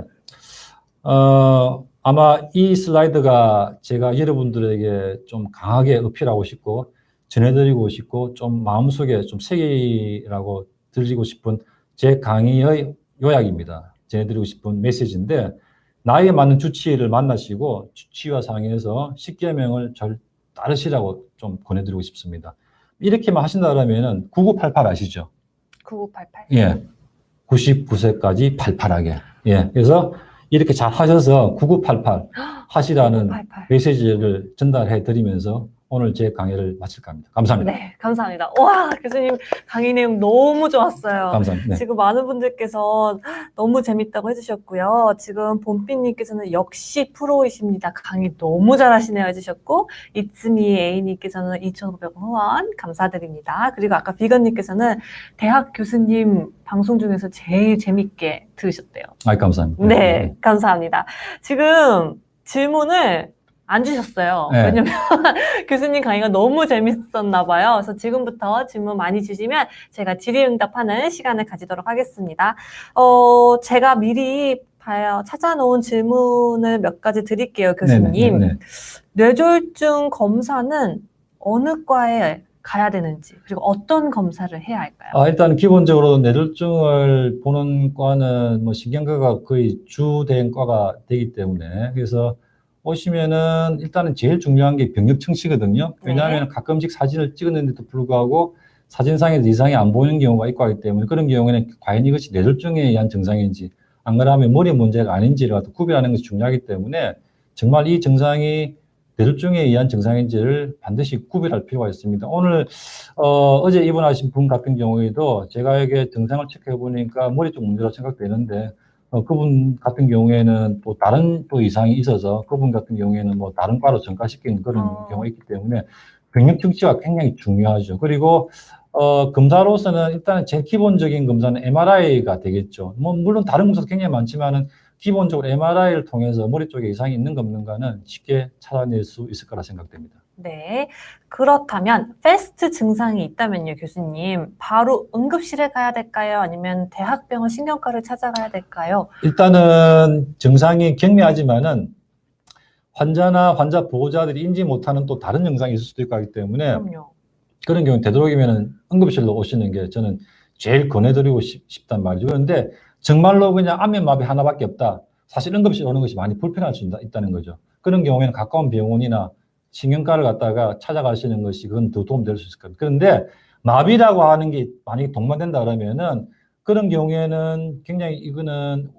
S2: 아마 이 슬라이드가 제가 여러분들에게 좀 강하게 어필하고 싶고 전해드리고 싶고 좀 마음속에 좀 새기라고 드리고 싶은 제 강의의 요약입니다. 전해드리고 싶은 메시지인데 나에게 맞는 주치의를 만나시고 주치의와 상의해서 10계명을 따르시라고 좀 권해드리고 싶습니다. 이렇게만 하신다 그러면은 9988 아시죠?
S1: 9988.
S2: 예. 99세까지 팔팔하게. 예. 그래서 이렇게 잘 하셔서 9988 하시라는
S1: 9988.
S2: 메시지를 전달해 드리면서 오늘 제 강의를 마칠까 합니다. 감사합니다.
S1: 네, 감사합니다. 와, 교수님 강의 내용 너무 좋았어요.
S2: 감사합니다. 네.
S1: 지금 많은 분들께서 너무 재밌다고 해주셨고요. 지금 봄빛님께서는 역시 프로이십니다. 강의 너무 잘하시네요 해주셨고, 이츠미 A님께서는 2,500원 후원 감사드립니다. 그리고 아까 비건님께서는 대학 교수님 방송 중에서 제일 재밌게 들으셨대요.
S2: 감사합니다.
S1: 네, 감사합니다. 지금 질문을 안 주셨어요.
S2: 네.
S1: 왜냐면 교수님 강의가 너무 재밌었나 봐요. 그래서 지금부터 질문 많이 주시면 제가 질의응답하는 시간을 가지도록 하겠습니다. 제가 미리 찾아놓은 질문을 몇 가지 드릴게요, 교수님.
S2: 네네.
S1: 뇌졸중 검사는 어느 과에 가야 되는지, 그리고 어떤 검사를 해야 할까요?
S2: 일단 기본적으로 뇌졸중을 보는 과는 뭐 신경과가 거의 주된 과가 되기 때문에 그래서 오시면은 일단은 제일 중요한 게 병력 청취거든요. 왜냐하면
S1: 네.
S2: 가끔씩 사진을 찍었는데도 불구하고 사진상에서 이상이 안 보이는 경우가 있고 하기 때문에 그런 경우에는 과연 이것이 뇌졸중에 의한 증상인지 안 그러면 머리 문제가 아닌지를 갖다 구별하는 것이 중요하기 때문에 정말 이 증상이 뇌졸중에 의한 증상인지를 반드시 구별할 필요가 있습니다. 오늘 어제 입원하신 분 같은 경우에도 제가 이게 증상을 체크해 보니까 머리 쪽 문제라고 생각되는데 그분 같은 경우에는 또 다른 또 이상이 있어서 그분 같은 경우에는 뭐 다른 과로 전가시키는 그런 경우가 있기 때문에 병력 청취가 굉장히 중요하죠. 그리고 검사로서는 일단 제일 기본적인 검사는 MRI가 되겠죠. 뭐 물론 다른 검사도 굉장히 많지만은 기본적으로 MRI를 통해서 머리 쪽에 이상이 있는가 없는가는 쉽게 찾아낼 수 있을 거라 생각됩니다.
S1: 네. 그렇다면 패스트 증상이 있다면요, 교수님. 바로 응급실에 가야 될까요? 아니면 대학병원 신경과를 찾아가야 될까요?
S2: 일단은 증상이 경미하지만은 환자나 환자 보호자들이 인지 못하는 또 다른 증상이 있을 수도 있고 하기 때문에
S1: 그럼요.
S2: 그런 경우는 되도록이면 응급실로 오시는 게 저는 제일 권해드리고 싶단 말이죠. 그런데 정말로 그냥 안면마비 하나밖에 없다. 사실 응급실 오는 것이 많이 불편할 수 있다는 거죠. 그런 경우에는 가까운 병원이나 신경과를 갖다가 찾아가시는 것이 그건 더 도움될 수 있을 겁니다. 그런데 마비라고 하는 게 만약에 동반된다 그러면은 그런 경우에는 굉장히 이거는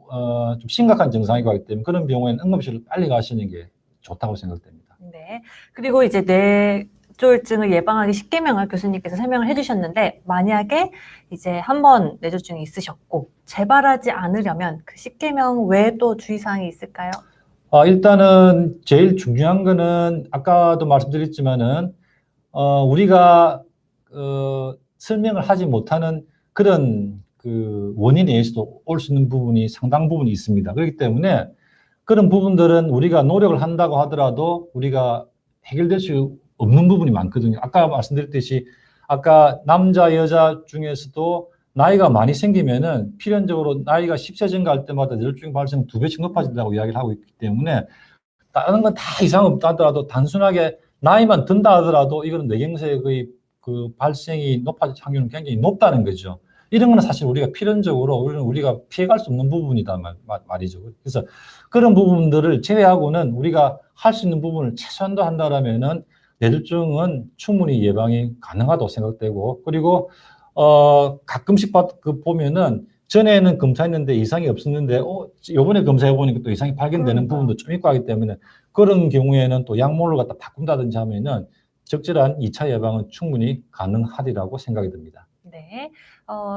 S2: 좀 심각한 증상이고 하기 때문에 그런 경우에는 응급실로 빨리 가시는 게 좋다고 생각됩니다.
S1: 네. 그리고 이제 뇌졸중을 예방하기 10계명을 교수님께서 설명을 해주셨는데 만약에 이제 한번 뇌졸중이 있으셨고 재발하지 않으려면 그 10계명 외에 또 주의사항이 있을까요?
S2: 일단은 제일 중요한 거는 아까도 말씀드렸지만은 우리가 설명을 하지 못하는 그런 그 원인에 의해서도 올 수 있는 부분이 상당 부분이 있습니다. 그렇기 때문에 그런 부분들은 우리가 노력을 한다고 하더라도 우리가 해결될 수 없는 부분이 많거든요. 아까 말씀드렸듯이 아까 남자 여자 중에서도 나이가 많이 생기면은 필연적으로 나이가 10세 증가할 때마다 뇌졸중 발생 2배씩 높아진다고 이야기를 하고 있기 때문에 다른 건 다 이상 없다 하더라도 단순하게 나이만 든다 하더라도 이거는 뇌경색의 그 발생이 높아질 확률은 굉장히 높다는 거죠. 이런 거는 사실 우리가 필연적으로 우리가 피해갈 수 없는 부분이다 말이죠. 그래서 그런 부분들을 제외하고는 우리가 할 수 있는 부분을 최소한도 한다라면은 뇌졸중은 충분히 예방이 가능하다고 생각되고, 그리고 가끔씩 보면은 전에는 검사했는데 이상이 없었는데 요번에 검사해 보니까 또 이상이 발견되는 부분도 좀 있고 하기 때문에 그런 경우에는 또 약물을 갖다 바꾼다든지 하면은 적절한 2차 예방은 충분히 가능하리라고 생각이 듭니다.
S1: 네.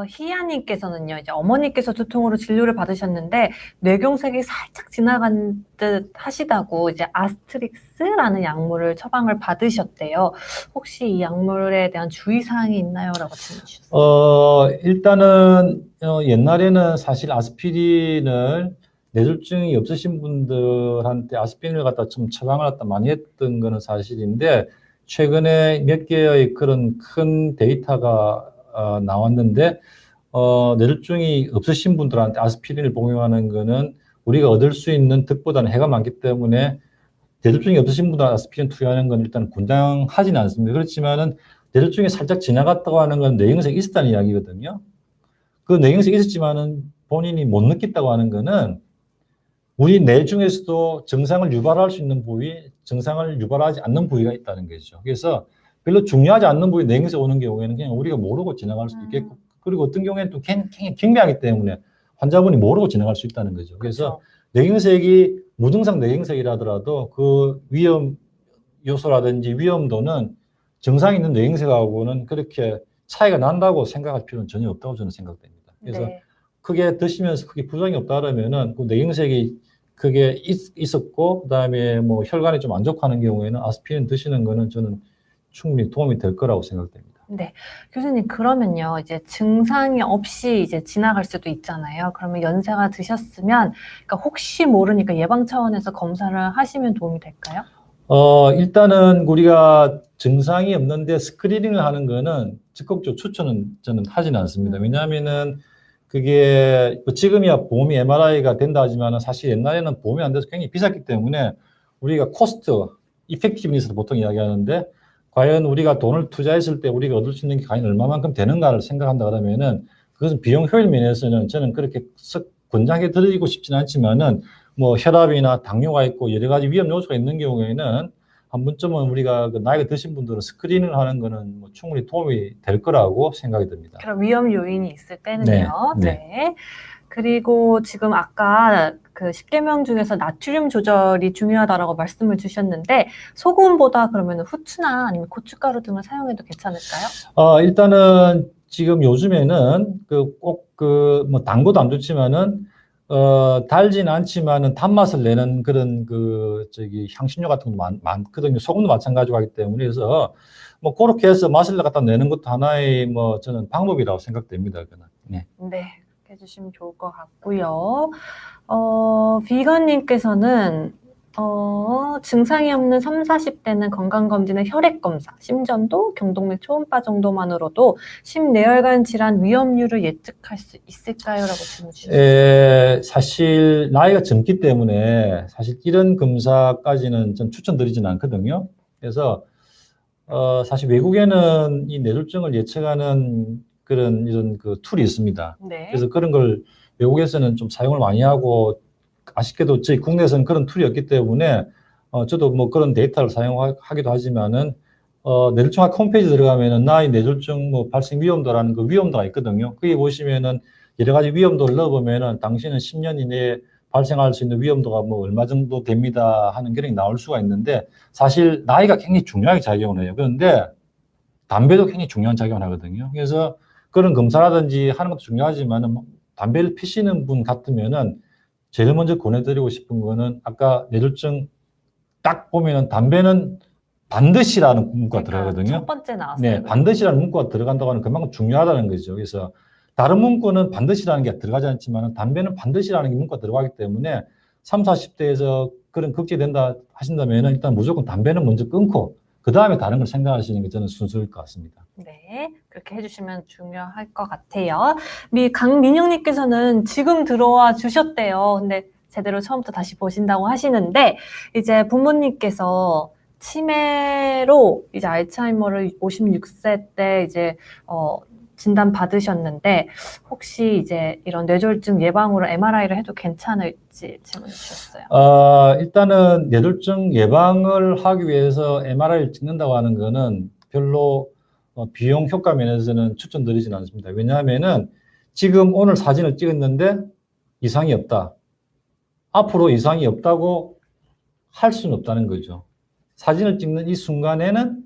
S1: 희야님께서는요, 이제 어머니께서 두통으로 진료를 받으셨는데, 뇌경색이 살짝 지나간 듯 하시다고, 이제 아스트릭스라는 약물을 처방을 받으셨대요. 혹시 이 약물에 대한 주의사항이 있나요? 라고 질문 주셨어요.
S2: 일단은, 옛날에는 사실 아스피린을 뇌졸중이 없으신 분들한테 아스피린을 갖다 좀 처방을 갖다 많이 했던 거는 사실인데, 최근에 몇 개의 그런 큰 데이터가 나왔는데, 뇌졸중이 없으신 분들한테 아스피린을 복용하는 거는 우리가 얻을 수 있는 득보다는 해가 많기 때문에 뇌졸중이 없으신 분들 아스피린 투여하는 건 일단 권장하지는 않습니다. 그렇지만은 뇌졸중이 살짝 지나갔다고 하는 건 뇌경색이 있었다는 이야기거든요. 그 뇌경색이 있었지만은 본인이 못 느꼈다고 하는 거는 우리 뇌 중에서도 정상을 유발할 수 있는 부위, 정상을 유발하지 않는 부위가 있다는 거죠. 그래서 별로 중요하지 않는 부위 뇌경색 오는 경우에는 그냥 우리가 모르고 지나갈 수도 있겠고, 그리고 어떤 경우에는 또 굉장히 경미하기 때문에 환자분이 모르고 지나갈 수 있다는 거죠. 그래서
S1: 그렇죠.
S2: 뇌경색이 무증상 뇌경색이라더라도 그 위험 요소라든지 위험도는 정상 있는 뇌경색하고는 그렇게 차이가 난다고 생각할 필요는 전혀 없다고 저는 생각됩니다. 그래서
S1: 네.
S2: 크게 드시면서 크게 부작용이 없다라면은 그 뇌경색이 크게 있었고 그다음에 뭐 혈관이 좀 안 좋고 하는 경우에는 아스피린 드시는 거는 저는 충분히 도움이 될 거라고 생각됩니다.
S1: 네. 교수님, 그러면요, 이제 증상이 없이 이제 지나갈 수도 있잖아요. 그러면 연세가 드셨으면, 그러니까 혹시 모르니까 예방 차원에서 검사를 하시면 도움이 될까요?
S2: 일단은 우리가 증상이 없는데 스크리닝을 하는 거는 적극적으로 추천은 저는 하지는 않습니다. 왜냐하면은 그게 뭐 지금이야 보험이 MRI가 된다 하지만은 사실 옛날에는 보험이 안 돼서 굉장히 비쌌기 때문에 우리가 코스트, 이펙티브니스를 보통 이야기하는데 과연 우리가 돈을 투자했을 때 우리가 얻을 수 있는 게 과연 얼마만큼 되는가를 생각한다 그러면은 그것은 비용 효율 면에서는 저는 그렇게 권장해 드리고 싶지는 않지만은 뭐 혈압이나 당뇨가 있고 여러 가지 위험 요소가 있는 경우에는 한 번쯤은 우리가 그 나이가 드신 분들은 스크린을 하는 거는 뭐 충분히 도움이 될 거라고 생각이 듭니다.
S1: 그런 위험 요인이 있을 때는요.
S2: 네.
S1: 네. 그리고 지금 아까 그 10계명 중에서 나트륨 조절이 중요하다라고 말씀을 주셨는데 소금보다 그러면 후추나 아니면 고춧가루 등을 사용해도 괜찮을까요?
S2: 일단은 지금 요즘에는 꼭 뭐 단 것도 안 좋지만은 달진 않지만은 단맛을 내는 그런 향신료 같은 것도 많거든요. 소금도 마찬가지고 하기 때문에 그래서 뭐 그렇게 해서 맛을 갖다 내는 것도 하나의 뭐 저는 방법이라고 생각됩니다. 그는. 네.
S1: 네. 그렇게 해주시면 좋을 것 같고요. 비건님께서는 증상이 없는 30, 40대는 건강검진의 혈액검사, 심전도, 경동맥 초음파 정도만으로도 심뇌혈관 질환 위험률을 예측할 수 있을까요? 라고 질문 주셨습니다.
S2: 사실 나이가 젊기 때문에 사실 이런 검사까지는 좀 추천드리지는 않거든요. 그래서 사실 외국에는 이 뇌졸중을 예측하는 이런 그 툴이 있습니다.
S1: 네.
S2: 그래서 그런 걸 외국에서는 좀 사용을 많이 하고 아쉽게도 저희 국내에서는 그런 툴이 없기 때문에 저도 뭐 그런 데이터를 사용하기도 하지만은 뇌졸중학 홈페이지 들어가면은 나의 뇌졸중 뭐 발생 위험도라는 그 위험도가 있거든요. 거기 보시면은 여러 가지 위험도를 넣어보면은 당신은 10년 이내에 발생할 수 있는 위험도가 뭐 얼마 정도 됩니다 하는 기록이 나올 수가 있는데 사실 나이가 굉장히 중요하게 작용을 해요. 그런데 담배도 굉장히 중요한 작용을 하거든요. 그래서 그런 검사라든지 하는 것도 중요하지만은 담배를 피시는 분 같으면은 제일 먼저 권해드리고 싶은 거는 아까 뇌졸중 딱 보면은 담배는 반드시라는 문구가 들어가거든요.
S1: 첫 번째 나왔어요.
S2: 네, 반드시라는 문구가 들어간다고 하는 그만큼 중요하다는 거죠. 그래서 다른 문구는 반드시라는 게 들어가지 않지만 담배는 반드시라는 게 문구가 들어가기 때문에 30, 40대에서 그런 걱정이 된다 하신다면 일단 무조건 담배는 먼저 끊고 그 다음에 다른 걸 생각하시는 게 저는 순서일 것 같습니다.
S1: 네, 그렇게 해주시면 중요할 것 같아요. 강민영님께서는 지금 들어와 주셨대요. 근데 제대로 처음부터 다시 보신다고 하시는데, 이제 부모님께서 치매로 이제 알츠하이머를 56세 때 이제, 진단 받으셨는데, 혹시 이제 이런 뇌졸중 예방으로 MRI를 해도 괜찮을지 질문 주셨어요.
S2: 일단은 뇌졸중 예방을 하기 위해서 MRI를 찍는다고 하는 거는 별로 비용 효과 면에서는 추천드리지는 않습니다. 왜냐하면은 지금 오늘 사진을 찍었는데 이상이 없다. 앞으로 이상이 없다고 할 수는 없다는 거죠. 사진을 찍는 이 순간에는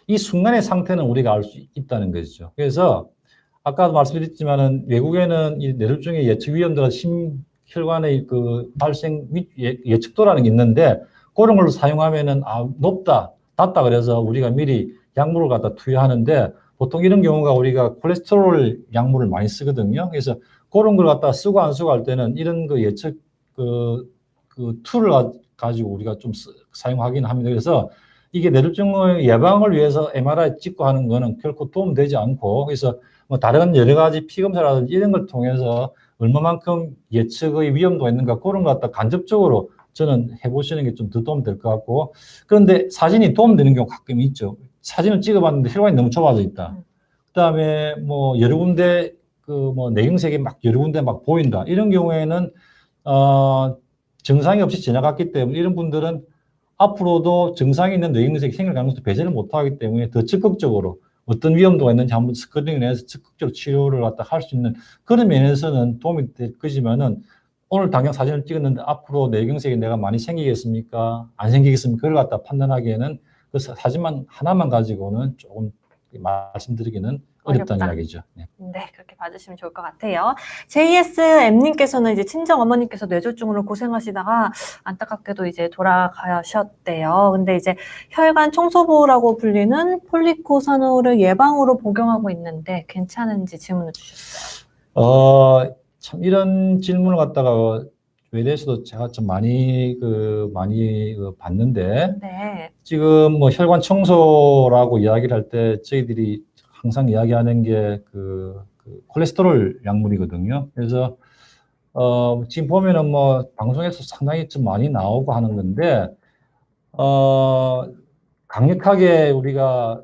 S2: 이 순간의 상태는 우리가 알 수 있다는 거죠. 그래서 아까도 말씀드렸지만은 외국에는 이 뇌졸중의 예측 위험도가 심혈관의 그 발생 예측도라는 게 있는데 그런 걸로 사용하면은 높다, 낮다 그래서 우리가 미리 약물을 갖다 투여하는데 보통 이런 경우가 우리가 콜레스테롤 약물을 많이 쓰거든요. 그래서 그런 걸 갖다 쓰고 안 쓰고 할 때는 이런 그 예측 그 툴을 가지고 우리가 좀 사용하긴 합니다. 그래서 이게 뇌졸중의 예방을 위해서 MRI 찍고 하는 거는 결코 도움되지 않고 그래서 뭐 다른 여러 가지 피검사라든지 이런 걸 통해서 얼마만큼 예측의 위험도가 있는가 그런 거 갖다 간접적으로 저는 해보시는 게 좀 더 도움 될 것 같고 그런데 사진이 도움되는 경우 가끔 있죠. 사진을 찍어봤는데 혈관이 너무 좁아져 있다. 그다음에 뭐 여러 군데 그 뭐 내경색이 막 여러 군데 막 보인다. 이런 경우에는 증상이 없이 지나갔기 때문에 이런 분들은 앞으로도 증상이 있는 뇌경색이 생길 가능성도 배제를 못하기 때문에 더 적극적으로 어떤 위험도가 있는지 한번 스크린을 해서 적극적으로 치료를 갖다 할 수 있는 그런 면에서는 도움이 될 거지만은 오늘 당장 사진을 찍었는데 앞으로 뇌경색이 내가 많이 생기겠습니까? 안 생기겠습니까? 그걸 갖다 판단하기에는 그 사진만 하나만 가지고는 조금 말씀드리기는 어렵다는 이야기죠. 네.
S1: 네, 그렇게 봐주시면 좋을 것 같아요. JSM님께서는 이제 친정 어머니께서 뇌졸중으로 고생하시다가 안타깝게도 이제 돌아가셨대요. 근데 이제 혈관 청소부라고 불리는 폴리코사노를 예방으로 복용하고 있는데 괜찮은지 질문을 주셨어요.
S2: 참 이런 질문을 갖다가 외래에서도 제가 좀 많이 봤는데
S1: 네.
S2: 지금 뭐 혈관 청소라고 이야기를 할 때 저희들이 항상 이야기하는 게 그 콜레스테롤 약물이거든요. 그래서 지금 보면은 뭐 방송에서 상당히 좀 많이 나오고 하는 건데 강력하게 우리가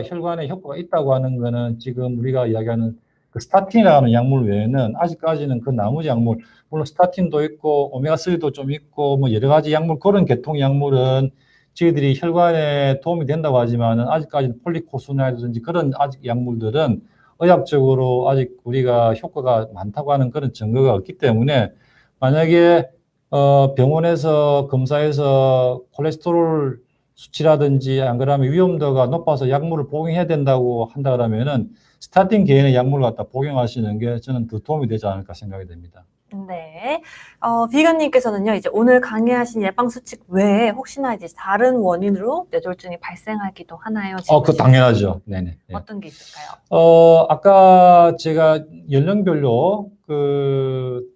S2: 혈관에 효과가 있다고 하는 거는 지금 우리가 이야기하는 그 스타틴이라는 약물 외에는 아직까지는 그 나머지 약물 물론 스타틴도 있고 오메가3도 좀 있고 뭐 여러 가지 약물 그런 계통 약물은 저희들이 혈관에 도움이 된다고 하지만은 아직까지는 폴리코사노라든지 그런 아직 약물들은 의학적으로 아직 우리가 효과가 많다고 하는 그런 증거가 없기 때문에 만약에 병원에서 검사해서 콜레스테롤 수치라든지 안 그러면 위험도가 높아서 약물을 복용해야 된다고 한다 그러면은 스타틴 계열의 약물을 갖다 복용하시는 게 저는 더 도움이 되지 않을까 생각이 됩니다.
S1: 네. 비건님께서는요, 이제 오늘 강의하신 예방수칙 외에 혹시나 이제 다른 원인으로 뇌졸중이 발생하기도 하나요?
S2: 그 당연하죠. 네네. 네.
S1: 어떤 게 있을까요?
S2: 아까 제가 연령별로 그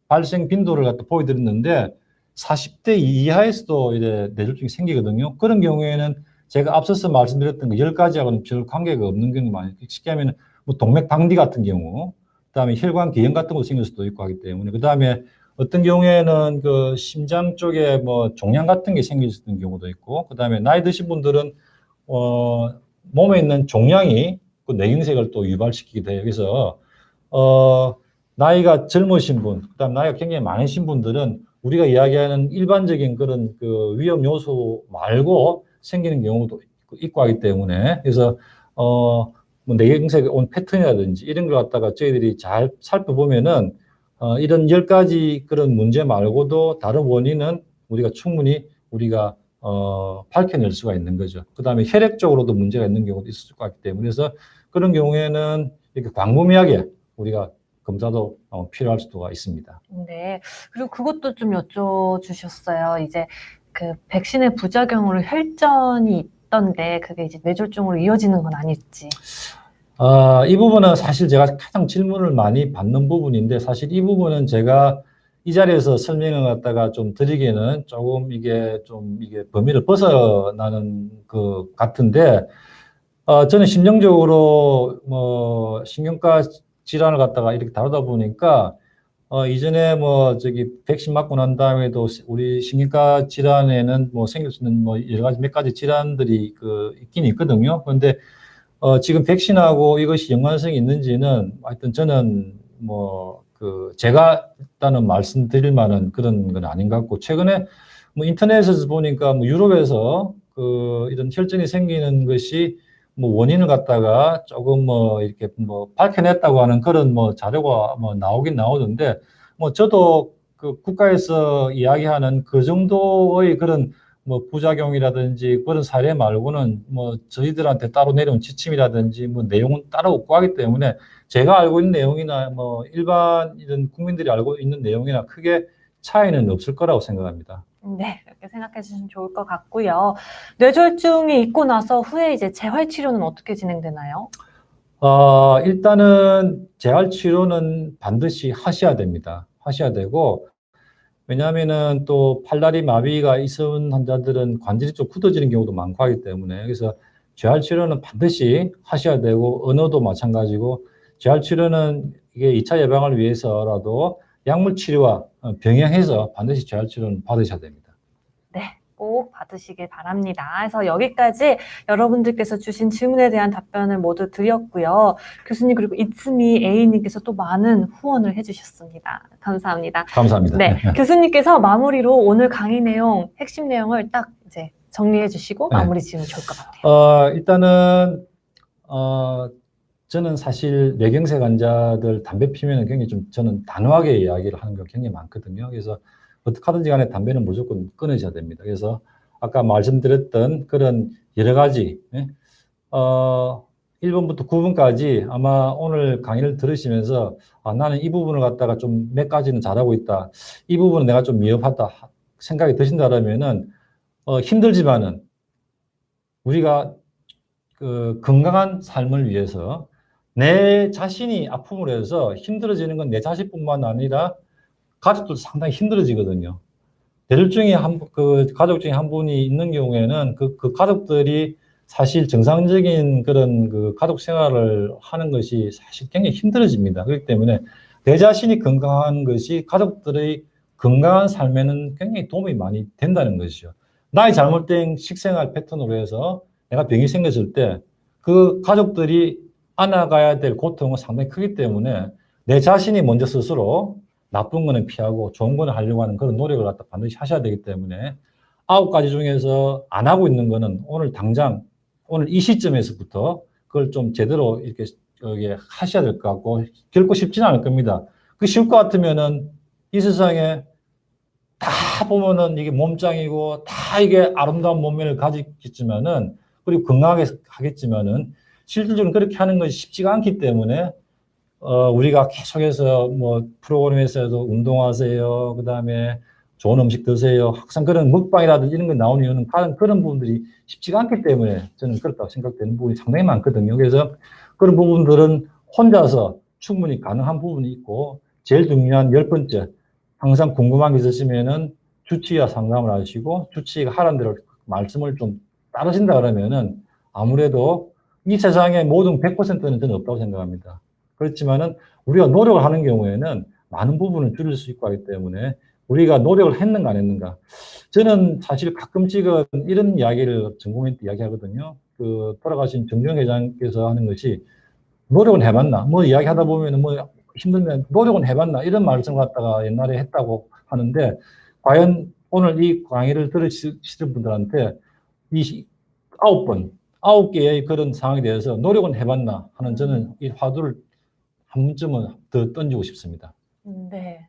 S2: 발생 빈도를 갖다 보여드렸는데 40대 이하에서도 이제 뇌졸중이 생기거든요. 그런 경우에는 제가 앞서서 말씀드렸던 그 10가지하고는 별 관계가 없는 경우 많아요. 쉽게 하면 뭐 동맥방디 같은 경우, 그다음에 혈관 기형 같은 거 생길 수도 있고 하기 때문에 그다음에 어떤 경우에는 그 심장 쪽에 뭐 종양 같은 게 생길 수 있는 경우도 있고 그다음에 나이 드신 분들은 몸에 있는 종양이 그 뇌경색을 또 유발시키게 돼요. 그래서 나이가 젊으신 분, 그다음 나이가 굉장히 많으신 분들은 우리가 이야기하는 일반적인 그런 그 위험 요소 말고 생기는 경우도 있고 하기 때문에 그래서 뭐 뇌경색의 온 패턴이라든지 이런 걸 갖다가 저희들이 잘 살펴보면은 이런 10가지 그런 문제 말고도 다른 원인은 우리가 충분히 우리가 밝혀낼 수가 있는 거죠. 그다음에 혈액적으로도 문제가 있는 경우도 있을 것 같기 때문에 그래서 그런 경우에는 이렇게 광범위하게 우리가 검사도 필요할 수가 있습니다.
S1: 네. 그리고 그것도 좀 여쭤주셨어요. 이제 그 백신의 부작용으로 혈전이 있던데 그게 이제 뇌졸중으로 이어지는 건 아닐지.
S2: 이 부분은 사실 제가 가장 질문을 많이 받는 부분인데 사실 이 부분은 제가 이 자리에서 설명을 갖다가 좀 드리기에는 조금 이게 범위를 벗어나는 것 같은데, 저는 심정적으로 뭐 신경과 질환을 갖다가 이렇게 다루다 보니까 이전에 백신 맞고 난 다음에도 우리 신경과 질환에는 생길 수 있는 여러 가지 몇 가지 질환들이 있긴 있거든요. 그런데 지금 백신하고 이것이 연관성이 있는지는 하여튼 저는 제가 일단은 말씀드릴 만한 그런 건 아닌 것 같고, 최근에 인터넷에서 보니까 유럽에서 이런 혈전이 생기는 것이 원인을 갖다가 조금 이렇게 밝혀냈다고 하는 그런 자료가 나오긴 나오던데, 저도 그 국가에서 이야기하는 그 정도의 그런 부작용이라든지 그런 사례 말고는 저희들한테 따로 내려온 지침이라든지 내용은 따로 없고 하기 때문에 제가 알고 있는 내용이나 일반 이런 국민들이 알고 있는 내용이나 크게 차이는 없을 거라고 생각합니다.
S1: 네, 그렇게 생각해 주시면 좋을 것 같고요. 뇌졸중이 있고 나서 후에 이제 재활 치료는 어떻게 진행되나요?
S2: 일단은 재활 치료는 반드시 하셔야 됩니다. 하셔야 되고, 왜냐하면은 또 팔다리 마비가 있은 환자들은 관절이 좀 굳어지는 경우도 많고 하기 때문에, 그래서 재활 치료는 반드시 하셔야 되고, 언어도 마찬가지고, 재활 치료는 이게 2차 예방을 위해서라도 약물 치료와 병행해서 반드시 재활 치료는 받으셔야 됩니다.
S1: 네, 꼭 받으시길 바랍니다. 그래서 여기까지 여러분들께서 주신 질문에 대한 답변을 모두 드렸고요. 교수님, 그리고 이츠미 A님께서 또 많은 후원을 해주셨습니다. 감사합니다.
S2: 감사합니다.
S1: 네, 교수님께서 마무리로 오늘 강의 내용, 핵심 내용을 딱 이제 정리해 주시고 마무리 지으면 좋을 것 같아요.
S2: 일단은 저는 사실 뇌경색 환자들 담배 피우면 굉장히 저는 단호하게 이야기를 하는 게 굉장히 많거든요. 그래서 어떻게 하든지 간에 담배는 무조건 끊으셔야 됩니다. 그래서 아까 말씀드렸던 그런 여러 가지, 1번부터 9번까지 아마 오늘 강의를 들으시면서 나는 이 부분을 갖다가 좀 몇 가지는 잘하고 있다, 이 부분은 내가 좀 미흡하다 생각이 드신다면은 힘들지만은 우리가 건강한 삶을 위해서 내 자신이 아픔으로 해서 힘들어지는 건 내 자신뿐만 아니라 가족들도 상당히 힘들어지거든요. 예를 중에 가족 중에 한 분이 있는 경우에는 그 가족들이 사실 정상적인 그런 가족 생활을 하는 것이 사실 굉장히 힘들어집니다. 그렇기 때문에 내 자신이 건강한 것이 가족들의 건강한 삶에는 굉장히 도움이 많이 된다는 것이죠. 나의 잘못된 식생활 패턴으로 해서 내가 병이 생겼을 때 그 가족들이 안아가야 될 고통은 상당히 크기 때문에 내 자신이 먼저 스스로 나쁜 거는 피하고 좋은 거는 하려고 하는 그런 노력을 갖다 반드시 하셔야 되기 때문에 9가지 중에서 안 하고 있는 거는 오늘 당장, 오늘 이 시점에서부터 그걸 좀 제대로 이렇게 하셔야 될 것 같고, 결코 쉽지는 않을 겁니다. 그 쉬울 것 같으면은 이 세상에 다 보면은 이게 몸짱이고 다 이게 아름다운 몸매를 가지겠지만은, 그리고 건강하게 하겠지만은 실질적으로 그렇게 하는 것이 쉽지가 않기 때문에 우리가 계속해서 프로그램에서도 운동하세요, 그 다음에 좋은 음식 드세요, 항상 그런 먹방이라든지 이런 거 나오는 이유는 그런 부분들이 쉽지가 않기 때문에 저는 그렇다고 생각되는 부분이 상당히 많거든요. 그래서 그런 부분들은 혼자서 충분히 가능한 부분이 있고, 제일 중요한 10번째, 항상 궁금한 게 있으시면은 주치의와 상담을 하시고, 주치의가 하라는 대로 말씀을 좀 따르신다 그러면은 아무래도 이 세상의 모든 100%는 저는 없다고 생각합니다. 그렇지만은 우리가 노력을 하는 경우에는 많은 부분을 줄일 수 있고 하기 때문에 우리가 노력을 했는가 안 했는가. 저는 사실 가끔씩은 이런 이야기를 전공의한테 이야기하거든요. 돌아가신 정정 회장께서 하는 것이 노력은 해봤나? 이야기하다 보면은 힘들면 노력은 해봤나? 이런 말씀을 갖다가 옛날에 했다고 하는데, 과연 오늘 이 강의를 들으시는 분들한테 이 9개의 그런 상황에 대해서 노력은 해봤나 하는, 저는 이 화두를 한 번쯤은 더 던지고 싶습니다.
S1: 네.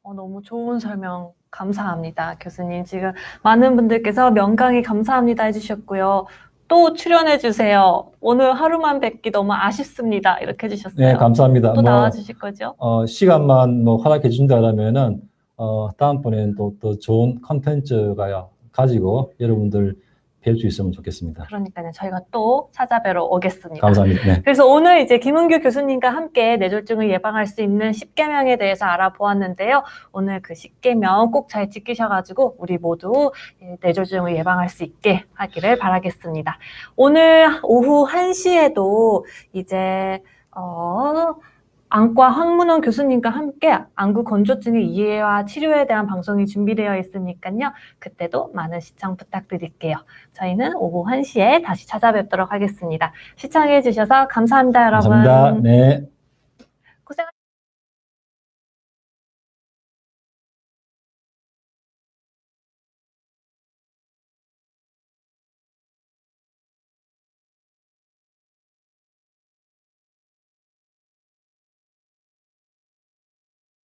S1: 너무 좋은 설명 감사합니다. 교수님, 지금 많은 분들께서 명강의 감사합니다 해주셨고요. 또 출연해주세요. 오늘 하루만 뵙기 너무 아쉽습니다. 이렇게 해주셨어요.
S2: 네, 감사합니다.
S1: 또 나와주실 거죠?
S2: 시간만 허락해 준다라면은, 다음번에는 또 더 좋은 컨텐츠가 가지고 여러분들 뵐 수 있으면 좋겠습니다.
S1: 그러니까요. 저희가 또 찾아뵈러 오겠습니다.
S2: 감사합니다. 네.
S1: 그래서 오늘 이제 김은규 교수님과 함께 뇌졸중을 예방할 수 있는 10계명에 대해서 알아보았는데요. 오늘 그 10계명 꼭 잘 지키셔가지고 우리 모두 뇌졸중을 예방할 수 있게 하기를 바라겠습니다. 오늘 오후 1시에도 이제 안과 황문원 교수님과 함께 안구 건조증의 이해와 치료에 대한 방송이 준비되어 있으니까요. 그때도 많은 시청 부탁드릴게요. 저희는 오후 1시에 다시 찾아뵙도록 하겠습니다. 시청해 주셔서 감사합니다, 여러분.
S2: 감사합니다. 네.